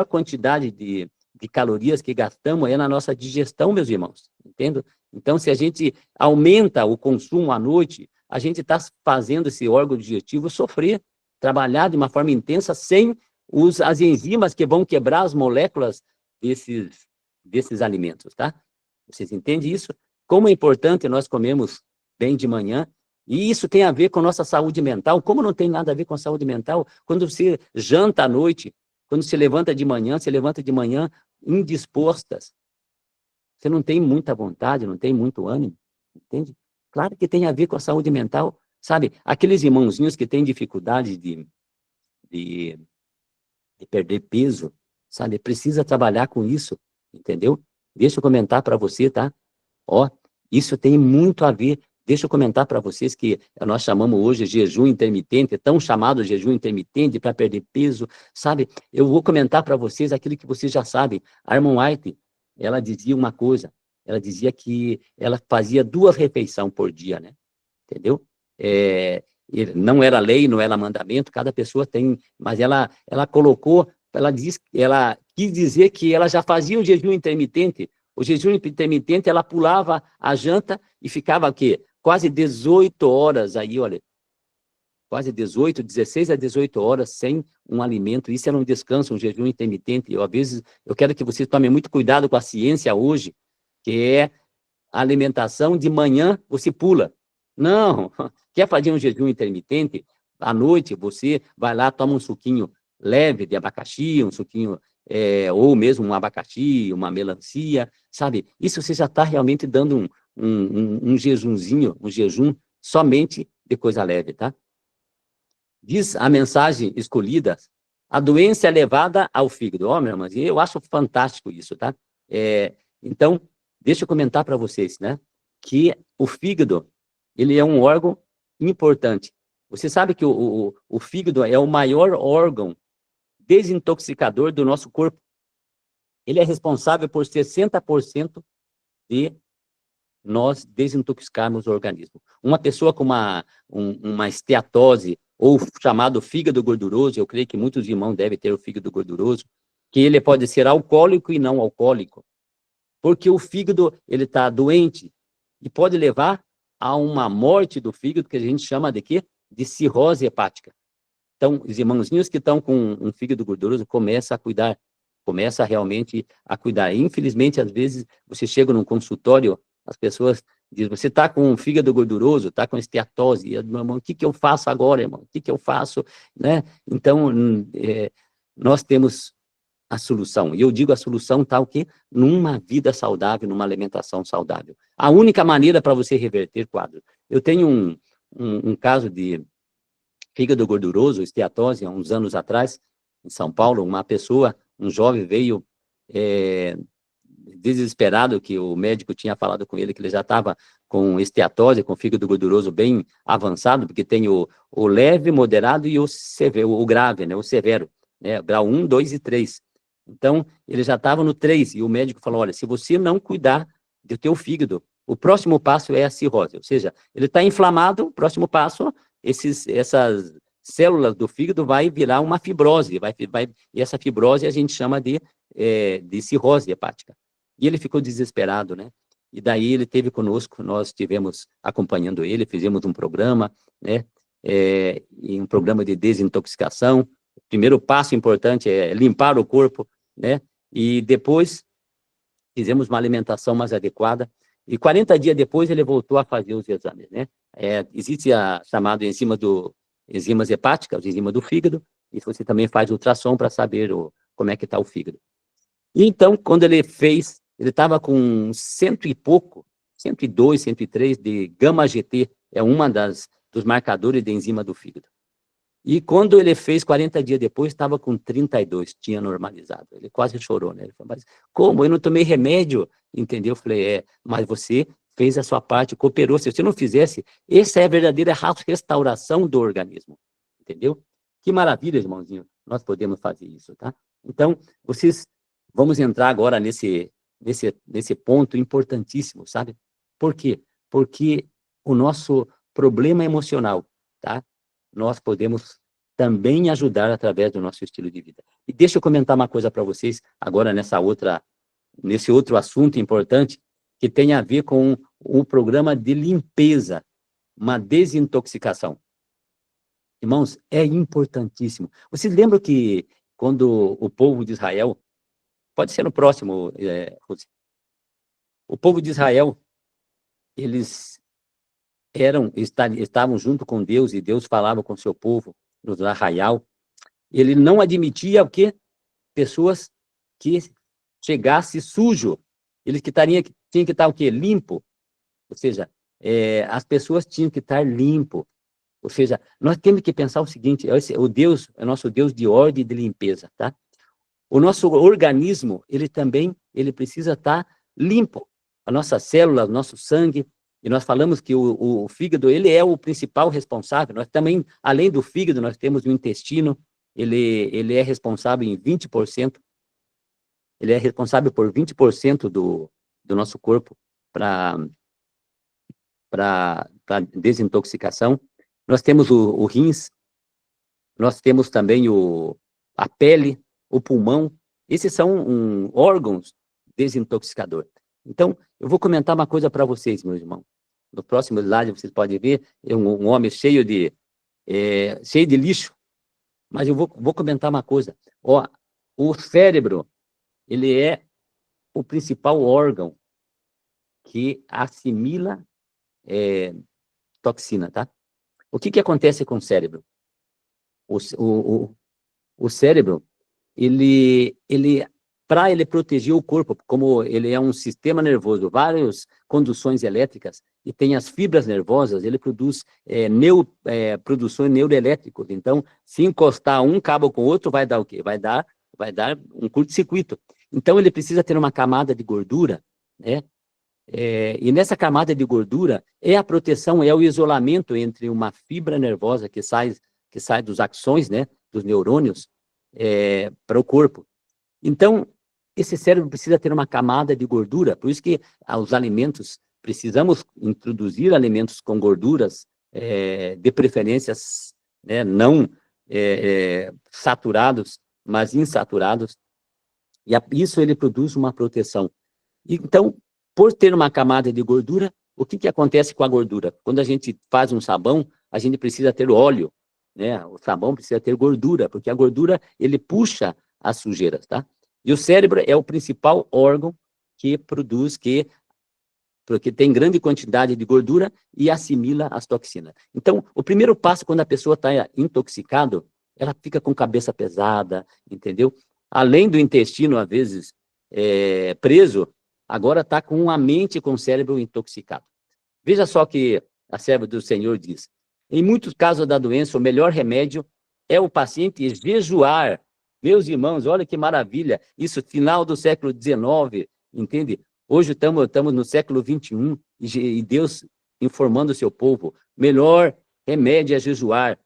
quantidade de calorias que gastamos é na nossa digestão, meus irmãos, entende? Então, se a gente aumenta o consumo à noite, a gente está fazendo esse órgão digestivo sofrer, trabalhar de uma forma intensa sem as enzimas que vão quebrar as moléculas desses alimentos, tá? Vocês entendem isso? Como é importante nós comermos bem de manhã, e isso tem a ver com nossa saúde mental. Como não tem nada a ver com a saúde mental? Quando você janta à noite, quando se levanta de manhã indispostas. Você não tem muita vontade, não tem muito ânimo, entende? Claro que tem a ver com a saúde mental, sabe? Aqueles irmãozinhos que têm dificuldade de perder peso, sabe? Precisa trabalhar com isso, entendeu? Deixa eu comentar para você, tá? Ó, isso tem muito a ver. Deixa eu comentar para vocês que nós chamamos hoje jejum intermitente, tão chamado jejum intermitente para perder peso, sabe? Eu vou comentar para vocês aquilo que vocês já sabem. A Armand White, ela dizia uma coisa, ela dizia que ela fazia 2 refeições por dia, né? Entendeu? Não era lei, não era mandamento, cada pessoa tem, mas ela quis dizer que ela já fazia o jejum intermitente. O jejum intermitente, ela pulava a janta e ficava o quê? Quase 18 horas aí, olha, quase 16 a 18 horas sem um alimento. Isso era um descanso, um jejum intermitente. Às vezes, eu quero que vocês tomem muito cuidado com a ciência hoje, que é a alimentação de manhã, você pula. Não, quer fazer um jejum intermitente? À noite, você vai lá, toma um suquinho leve de abacaxi, um suquinho, ou mesmo um abacaxi, uma melancia, sabe? Isso você já está realmente dando um jejumzinho, um jejum somente de coisa leve, tá? Diz a mensagem escolhida, a doença é levada ao fígado. Ó, meu irmão, eu acho fantástico isso, tá? Então, deixa eu comentar para vocês, né? Que o fígado, ele é um órgão importante. Você sabe que o fígado é o maior órgão desintoxicador do nosso corpo. Ele é responsável por 60% de nós desintoxicarmos o organismo. Uma pessoa com uma esteatose, ou chamado fígado gorduroso, eu creio que muitos irmãos devem ter o fígado gorduroso, que ele pode ser alcoólico e não alcoólico, porque o fígado, ele está doente, e pode levar a uma morte do fígado, que a gente chama de quê? De cirrose hepática. Então, os irmãozinhos que estão com um fígado gorduroso, começa realmente a cuidar. Infelizmente, às vezes, você chega num consultório, as pessoas dizem, você está com um fígado gorduroso, está com esteatose, e, meu irmão, o que eu faço agora, irmão? O que eu faço? Né? Então, nós temos a solução. E eu digo a solução está o quê? Numa vida saudável, numa alimentação saudável. A única maneira para você reverter quadro. Eu tenho um caso de fígado gorduroso, esteatose, há uns anos atrás, em São Paulo, uma pessoa, um jovem veio desesperado, que o médico tinha falado com ele que ele já estava com esteatose, com fígado gorduroso bem avançado, porque tem o leve, moderado e o severo, o grave, né, o severo, né, grau 1, 2 e 3. Então, ele já estava no 3, e o médico falou, olha, se você não cuidar do teu fígado, o próximo passo é a cirrose, ou seja, ele está inflamado, o próximo passo, essas células do fígado vai virar uma fibrose, e essa fibrose a gente chama de cirrose hepática. E ele ficou desesperado, né? E daí ele esteve conosco, nós estivemos acompanhando ele, fizemos um programa, né? Um programa de desintoxicação. O primeiro passo importante é limpar o corpo, né? E depois fizemos uma alimentação mais adequada. E 40 dias depois ele voltou a fazer os exames, né? Existe a chamada enzimas hepáticas, enzima do fígado, e você também faz ultrassom para saber como é que está o fígado. E então, quando ele fez, ele estava com 100 e pouco, 102, 103 de gama-GT, é uma dos marcadores de enzima do fígado. E quando ele fez 40 dias depois, estava com 32, tinha normalizado. Ele quase chorou, né? Ele falou, mas como? Eu não tomei remédio, entendeu? Eu falei, mas você fez a sua parte, cooperou. Se você não fizesse, essa é a verdadeira restauração do organismo, entendeu? Que maravilha, irmãozinho, nós podemos fazer isso, tá? Então, vamos entrar agora nesse ponto importantíssimo, sabe? Por quê? Porque o nosso problema emocional, tá? Nós podemos também ajudar através do nosso estilo de vida. E deixa eu comentar uma coisa para vocês, agora nesse outro assunto importante, que tem a ver com um programa de limpeza, uma desintoxicação. Irmãos, é importantíssimo. Vocês lembram que quando o povo de Israel, pode ser no próximo, o povo de Israel, eles estavam junto com Deus, e Deus falava com o seu povo no arraial. Ele não admitia o quê? Pessoas que chegasse sujo. Eles tinham que estar o quê? Limpo. Ou seja, as pessoas tinham que estar limpo. Ou seja, nós temos que pensar o seguinte, o Deus é nosso Deus de ordem e de limpeza, tá? O nosso organismo, ele precisa estar limpo. A nossa célula, o nosso sangue. E nós falamos que o fígado, ele é o principal responsável. Nós também, além do fígado, nós temos o intestino. Ele é responsável em 20%. Ele é responsável por 20% do nosso corpo para desintoxicação. Nós temos o rins, nós temos também a pele, o pulmão. Esses são órgãos desintoxicadores. Então, eu vou comentar uma coisa para vocês, meus irmãos. No próximo slide, vocês podem ver, um homem cheio de lixo. Mas eu vou comentar uma coisa. O cérebro, ele é o principal órgão que assimila toxina, tá? O que acontece com o cérebro? O cérebro, para ele proteger o corpo, como ele é um sistema nervoso, várias conduções elétricas, e tem as fibras nervosas, ele produz produções neuroelétricas. Então, se encostar um cabo com o outro, vai dar o quê? Vai dar um curto-circuito. Então, ele precisa ter uma camada de gordura, né? E nessa camada de gordura é a proteção, é o isolamento entre uma fibra nervosa que sai dos axões, né? Dos neurônios, para o corpo. Então, esse cérebro precisa ter uma camada de gordura, por isso que os alimentos, precisamos introduzir alimentos com gorduras, de preferências, né, não saturados, mas insaturados, e isso ele produz uma proteção. Então, por ter uma camada de gordura, o que acontece com a gordura? Quando a gente faz um sabão, a gente precisa ter óleo, né? O sabão precisa ter gordura, porque a gordura, ele puxa as sujeiras, tá? E o cérebro é o principal órgão que produz, porque tem grande quantidade de gordura e assimila as toxinas. Então, o primeiro passo, quando a pessoa está intoxicada, ela fica com cabeça pesada, entendeu? Além do intestino, às vezes, preso, agora está com a mente e com o cérebro intoxicado. Veja só que a serva do Senhor diz, em muitos casos da doença, o melhor remédio é o paciente jejuar. Meus irmãos, olha que maravilha, isso final do século XIX, entende? Hoje estamos no século XXI, e Deus informando o seu povo, melhor remédio é jejuar,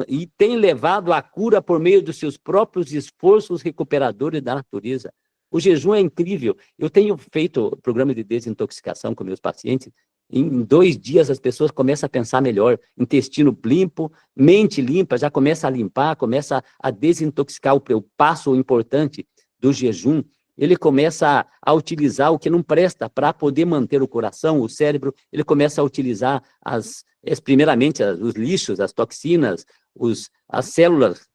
e tem levado à cura por meio dos seus próprios esforços recuperadores da natureza. O jejum é incrível. Eu tenho feito programa de desintoxicação com meus pacientes, Em 2 dias as pessoas começam a pensar melhor, intestino limpo, mente limpa, já começa a limpar, começa a desintoxicar. O passo importante do jejum, ele começa a utilizar o que não presta para poder manter o coração, o cérebro, ele começa a utilizar primeiramente os lixos, as toxinas, as células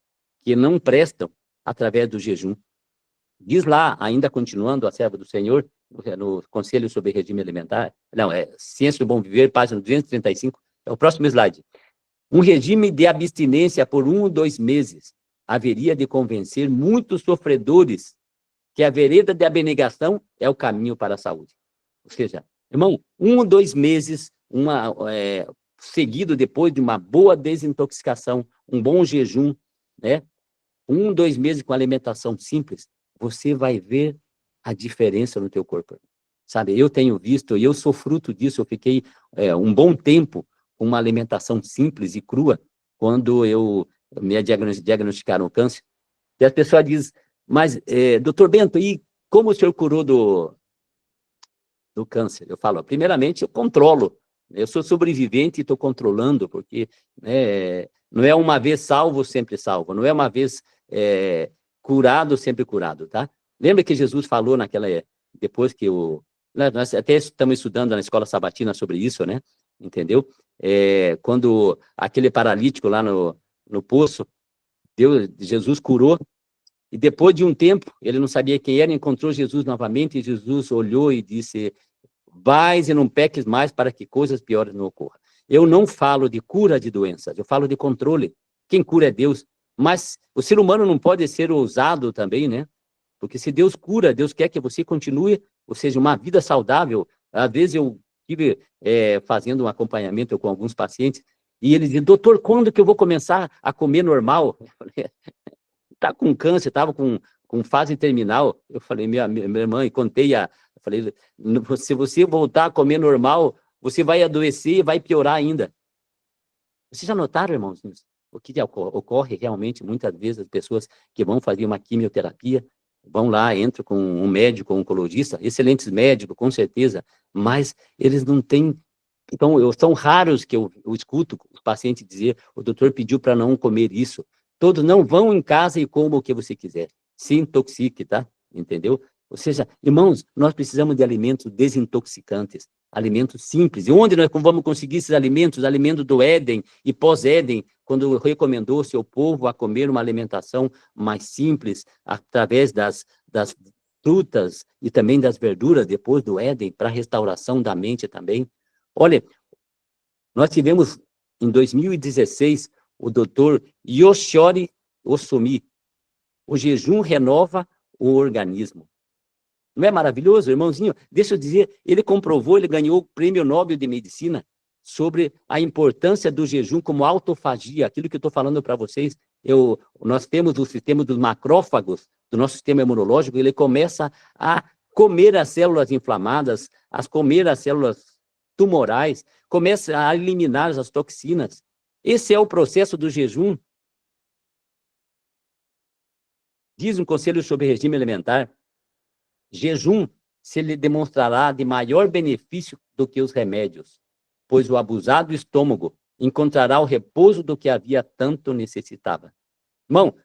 que não prestam através do jejum. Diz lá, ainda continuando a serva do Senhor, no Conselho sobre Regime Alimentar, Ciência do Bom Viver, página 235, é o próximo slide. Um regime de abstinência por 1 ou 2 meses haveria de convencer muitos sofredores que a vereda de abnegação é o caminho para a saúde. Ou seja, irmão, 1 ou 2 meses, seguido depois de uma boa desintoxicação, um bom jejum, né? 1 ou 2 meses com alimentação simples, você vai ver a diferença no teu corpo. Sabe, eu tenho visto, e eu sou fruto disso, eu fiquei um bom tempo com uma alimentação simples e crua, quando me diagnosticaram câncer. E as pessoas dizem, mas, doutor Bento, e como o senhor curou do câncer? Eu falo, primeiramente, eu controlo. Eu sou sobrevivente e estou controlando, porque não é uma vez salvo, sempre salvo. Não é uma vez curado, sempre curado, tá? Lembra que Jesus falou depois que nós até estamos estudando na escola sabatina sobre isso, né? Entendeu? Quando aquele paralítico lá no poço, Jesus curou, e depois de um tempo, ele não sabia quem era, encontrou Jesus novamente, e Jesus olhou e disse, vais e não peques mais para que coisas piores não ocorram. Eu não falo de cura de doenças, eu falo de controle. Quem cura é Deus. Mas o ser humano não pode ser ousado também, né? Porque se Deus cura, Deus quer que você continue, ou seja, uma vida saudável. Às vezes eu estive fazendo um acompanhamento com alguns pacientes, e eles dizem, doutor, quando que eu vou começar a comer normal? Eu falei, tá com câncer, estava com fase terminal. Eu falei, minha irmã, e contei eu falei, se você voltar a comer normal, você vai adoecer e vai piorar ainda. Vocês já notaram, irmãos, o que ocorre realmente, muitas vezes, as pessoas que vão fazer uma quimioterapia, vão lá, entram com um médico, um oncologista, excelentes médicos, com certeza, mas eles não têm. Então, são raros que eu escuto os pacientes dizer, o doutor pediu para não comer isso. Todos não vão em casa e comam o que você quiser. Se intoxique, tá? Entendeu? Ou seja, irmãos, nós precisamos de alimentos desintoxicantes, alimentos simples. E onde nós vamos conseguir esses alimentos? Alimentos do Éden e pós-Éden, quando recomendou ao seu povo a comer uma alimentação mais simples, através das frutas e também das verduras, depois do Éden, para a restauração da mente também. Olha, nós tivemos, em 2016, o doutor Yoshiori Osumi. O jejum renova o organismo. Não é maravilhoso, irmãozinho? Deixa eu dizer, ele comprovou, ele ganhou o Prêmio Nobel de Medicina sobre a importância do jejum como autofagia, aquilo que eu estou falando para vocês. Nós temos o sistema dos macrófagos, do nosso sistema imunológico, ele começa a comer as células inflamadas, a comer as células tumorais, começa a eliminar as toxinas. Esse é o processo do jejum. Diz um Conselho sobre Regime Alimentar, jejum se lhe demonstrará de maior benefício do que os remédios, pois o abusado estômago encontrará o repouso do que havia tanto necessitava. Irmão,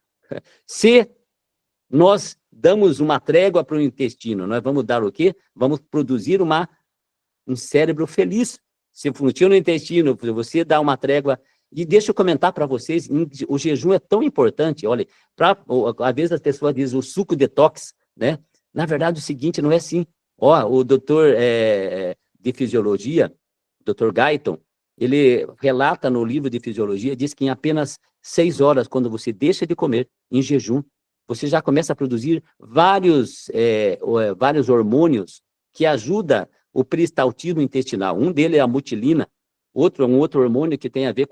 se nós damos uma trégua para o intestino, nós vamos dar o quê? Vamos produzir um cérebro feliz. Se funciona o intestino, você dá uma trégua. E deixa eu comentar para vocês, o jejum é tão importante, olha, às vezes as pessoas dizem o suco detox, né? Na verdade, o seguinte, não é assim. O doutor de fisiologia, Dr. Guyton, ele relata no livro de fisiologia, diz que em apenas 6 horas, quando você deixa de comer, em jejum, você já começa a produzir vários hormônios que ajudam o peristaltismo intestinal. Um deles é a mutilina, um outro hormônio que tem a ver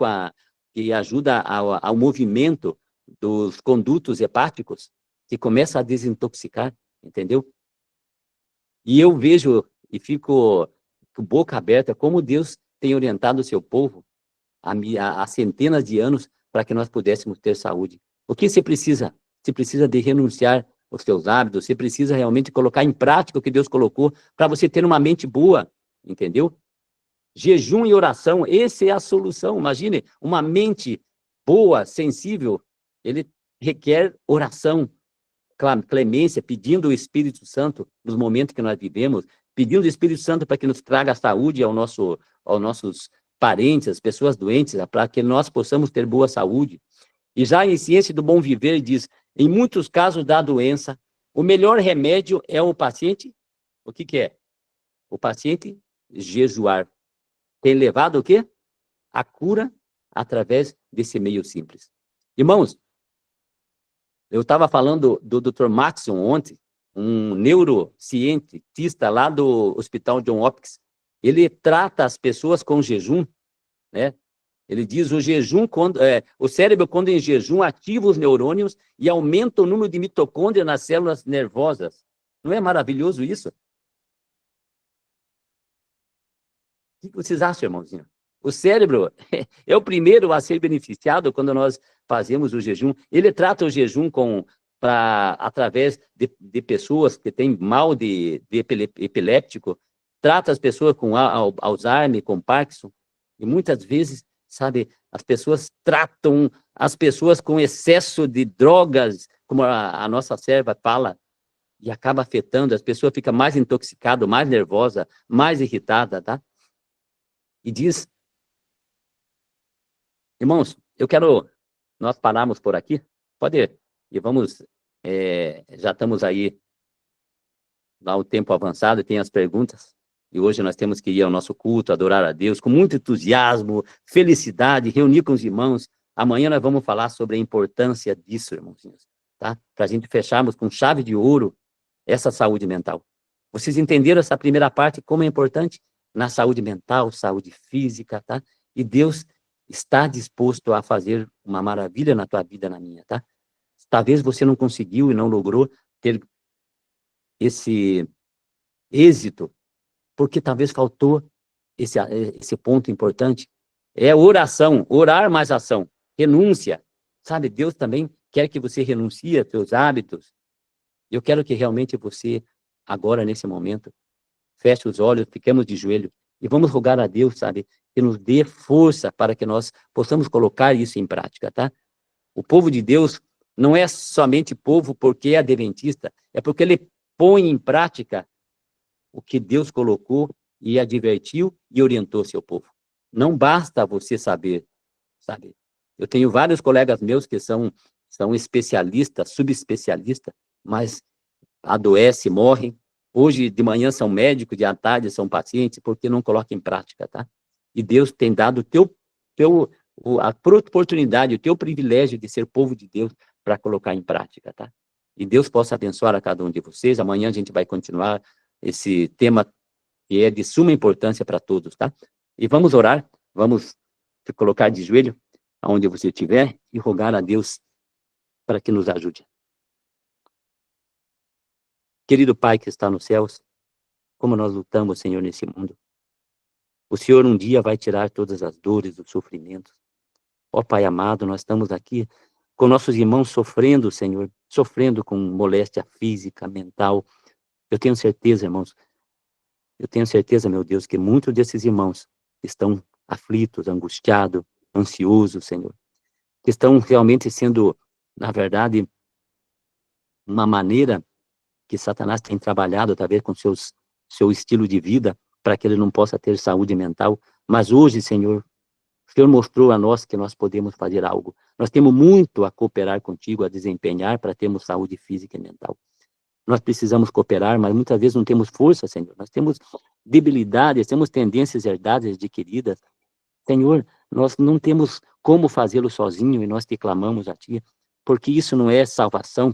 que ajuda ao movimento dos condutos hepáticos, que começa a desintoxicar, entendeu? E eu vejo e fico com boca aberta como Deus tem orientado o seu povo há centenas de anos para que nós pudéssemos ter saúde. O que você precisa? Você precisa de renunciar aos seus hábitos, você precisa realmente colocar em prática o que Deus colocou para você ter uma mente boa, entendeu? Jejum e oração, essa é a solução. Imagine, uma mente boa, sensível, ele requer oração, clemência, pedindo o Espírito Santo nos momentos que nós vivemos, pedindo o Espírito Santo para que nos traga saúde aos nossos parentes, as pessoas doentes, para que nós possamos ter boa saúde. E já em Ciência do Bom Viver diz, em muitos casos da doença, o melhor remédio é o paciente, o que é? O paciente jejuar. Tem levado o quê? A cura através desse meio simples. Irmãos, eu estava falando do Dr. Maxson ontem, um neurocientista lá do Hospital John Hopkins. Ele trata as pessoas com jejum, né? Ele diz o jejum, o cérebro, quando em jejum, ativa os neurônios e aumenta o número de mitocôndrias nas células nervosas. Não é maravilhoso isso? O que vocês acham, irmãozinho? O cérebro é o primeiro a ser beneficiado quando nós fazemos o jejum. Ele trata o jejum através de pessoas que têm mal de epiléptico, trata as pessoas com Alzheimer, com Parkinson, e muitas vezes, sabe, as pessoas tratam as pessoas com excesso de drogas, como a nossa serva fala, e acaba afetando, as pessoas ficam mais intoxicadas, mais nervosas, mais irritadas, tá? E diz, irmãos, nós paramos por aqui, pode ir, e vamos, já estamos aí, lá o tempo avançado, tem as perguntas, e hoje nós temos que ir ao nosso culto, adorar a Deus, com muito entusiasmo, felicidade, reunir com os irmãos. Amanhã nós vamos falar sobre a importância disso, irmãozinhos, tá? Para a gente fecharmos com chave de ouro essa saúde mental. Vocês entenderam essa primeira parte, como é importante? Na saúde mental, saúde física, tá? E Deus está disposto a fazer uma maravilha na tua vida, na minha, tá? Talvez você não conseguiu e não logrou ter esse êxito, porque talvez faltou esse ponto importante. É oração, orar mais ação, renúncia. Sabe, Deus também quer que você renuncie a seus hábitos. Eu quero que realmente você, agora, nesse momento, feche os olhos, fiquemos de joelho e vamos rogar a Deus, sabe, que nos dê força para que nós possamos colocar isso em prática, tá? O povo de Deus não é somente povo porque é adventista, é porque ele põe em prática o que Deus colocou e advertiu e orientou seu povo. Não basta você saber, sabe? Eu tenho vários colegas meus que são especialistas, subespecialistas, mas adoecem, morrem. Hoje de manhã são médicos, de à tarde são pacientes, porque não colocam em prática, tá? E Deus tem dado a oportunidade, o teu privilégio de ser povo de Deus para colocar em prática, tá? E Deus possa abençoar a cada um de vocês. Amanhã a gente vai continuar esse tema que é de suma importância para todos, tá? E vamos orar, vamos se colocar de joelho aonde você estiver e rogar a Deus para que nos ajude. Querido Pai que está nos céus, como nós lutamos, Senhor, nesse mundo. O Senhor um dia vai tirar todas as dores, os sofrimentos. Ó Pai amado, nós estamos aqui com nossos irmãos sofrendo, Senhor, sofrendo com moléstia física, mental. Eu tenho certeza, irmãos, meu Deus, que muitos desses irmãos estão aflitos, angustiados, ansiosos, Senhor, que estão realmente sendo, na verdade, uma maneira que Satanás tem trabalhado, talvez, com seu estilo de vida, para que ele não possa ter saúde mental. Mas hoje, Senhor, o Senhor mostrou a nós que nós podemos fazer algo. Nós temos muito a cooperar contigo, a desempenhar para termos saúde física e mental. Nós precisamos cooperar, mas muitas vezes não temos força, Senhor. Nós temos debilidades, temos tendências herdadas, adquiridas. Senhor, nós não temos como fazê-lo sozinho e nós te clamamos a Ti, porque isso não é salvação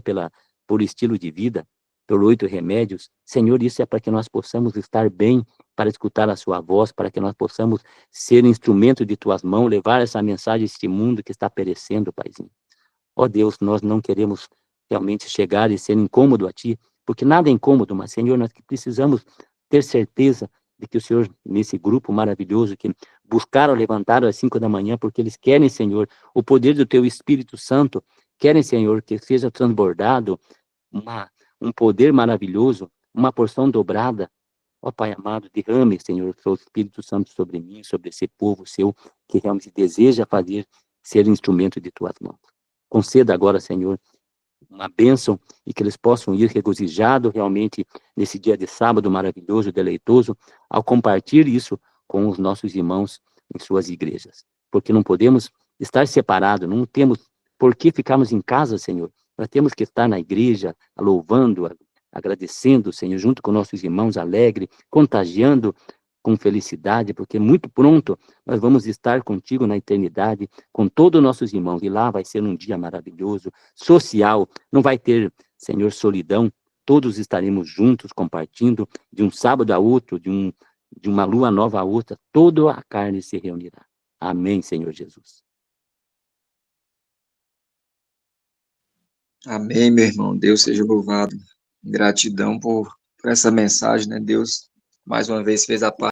por estilo de vida, por 8 remédios. Senhor, isso é para que nós possamos estar bem, para escutar a Sua voz, para que nós possamos ser instrumento de Tuas mãos, levar essa mensagem a este mundo que está perecendo, Paizinho. Ó Deus, nós não queremos realmente chegar e ser incômodo a Ti, porque nada é incômodo, mas, Senhor, nós precisamos ter certeza de que o Senhor, nesse grupo maravilhoso, que buscaram, levantaram às 5 da manhã, porque eles querem, Senhor, o poder do Teu Espírito Santo, querem, Senhor, que seja transbordado um poder maravilhoso, uma porção dobrada, Ó Pai amado, derrame, Senhor, o seu Espírito Santo sobre mim, sobre esse povo seu, que realmente deseja ser instrumento de tuas mãos. Conceda agora, Senhor, uma bênção e que eles possam ir regozijados realmente nesse dia de sábado maravilhoso, deleitoso, ao compartilhar isso com os nossos irmãos em suas igrejas. Porque não podemos estar separados, não temos por que ficarmos em casa, Senhor. Nós temos que estar na igreja, louvando, agradecendo, Senhor, junto com nossos irmãos, alegre, contagiando com felicidade, porque muito pronto nós vamos estar contigo na eternidade, com todos os nossos irmãos, e lá vai ser um dia maravilhoso, social, não vai ter, Senhor, solidão, todos estaremos juntos, compartilhando, de um sábado a outro, de uma lua nova a outra, toda a carne se reunirá. Amém, Senhor Jesus. Amém, meu irmão. Deus seja louvado. Gratidão por essa mensagem, né? Deus, mais uma vez, fez a parte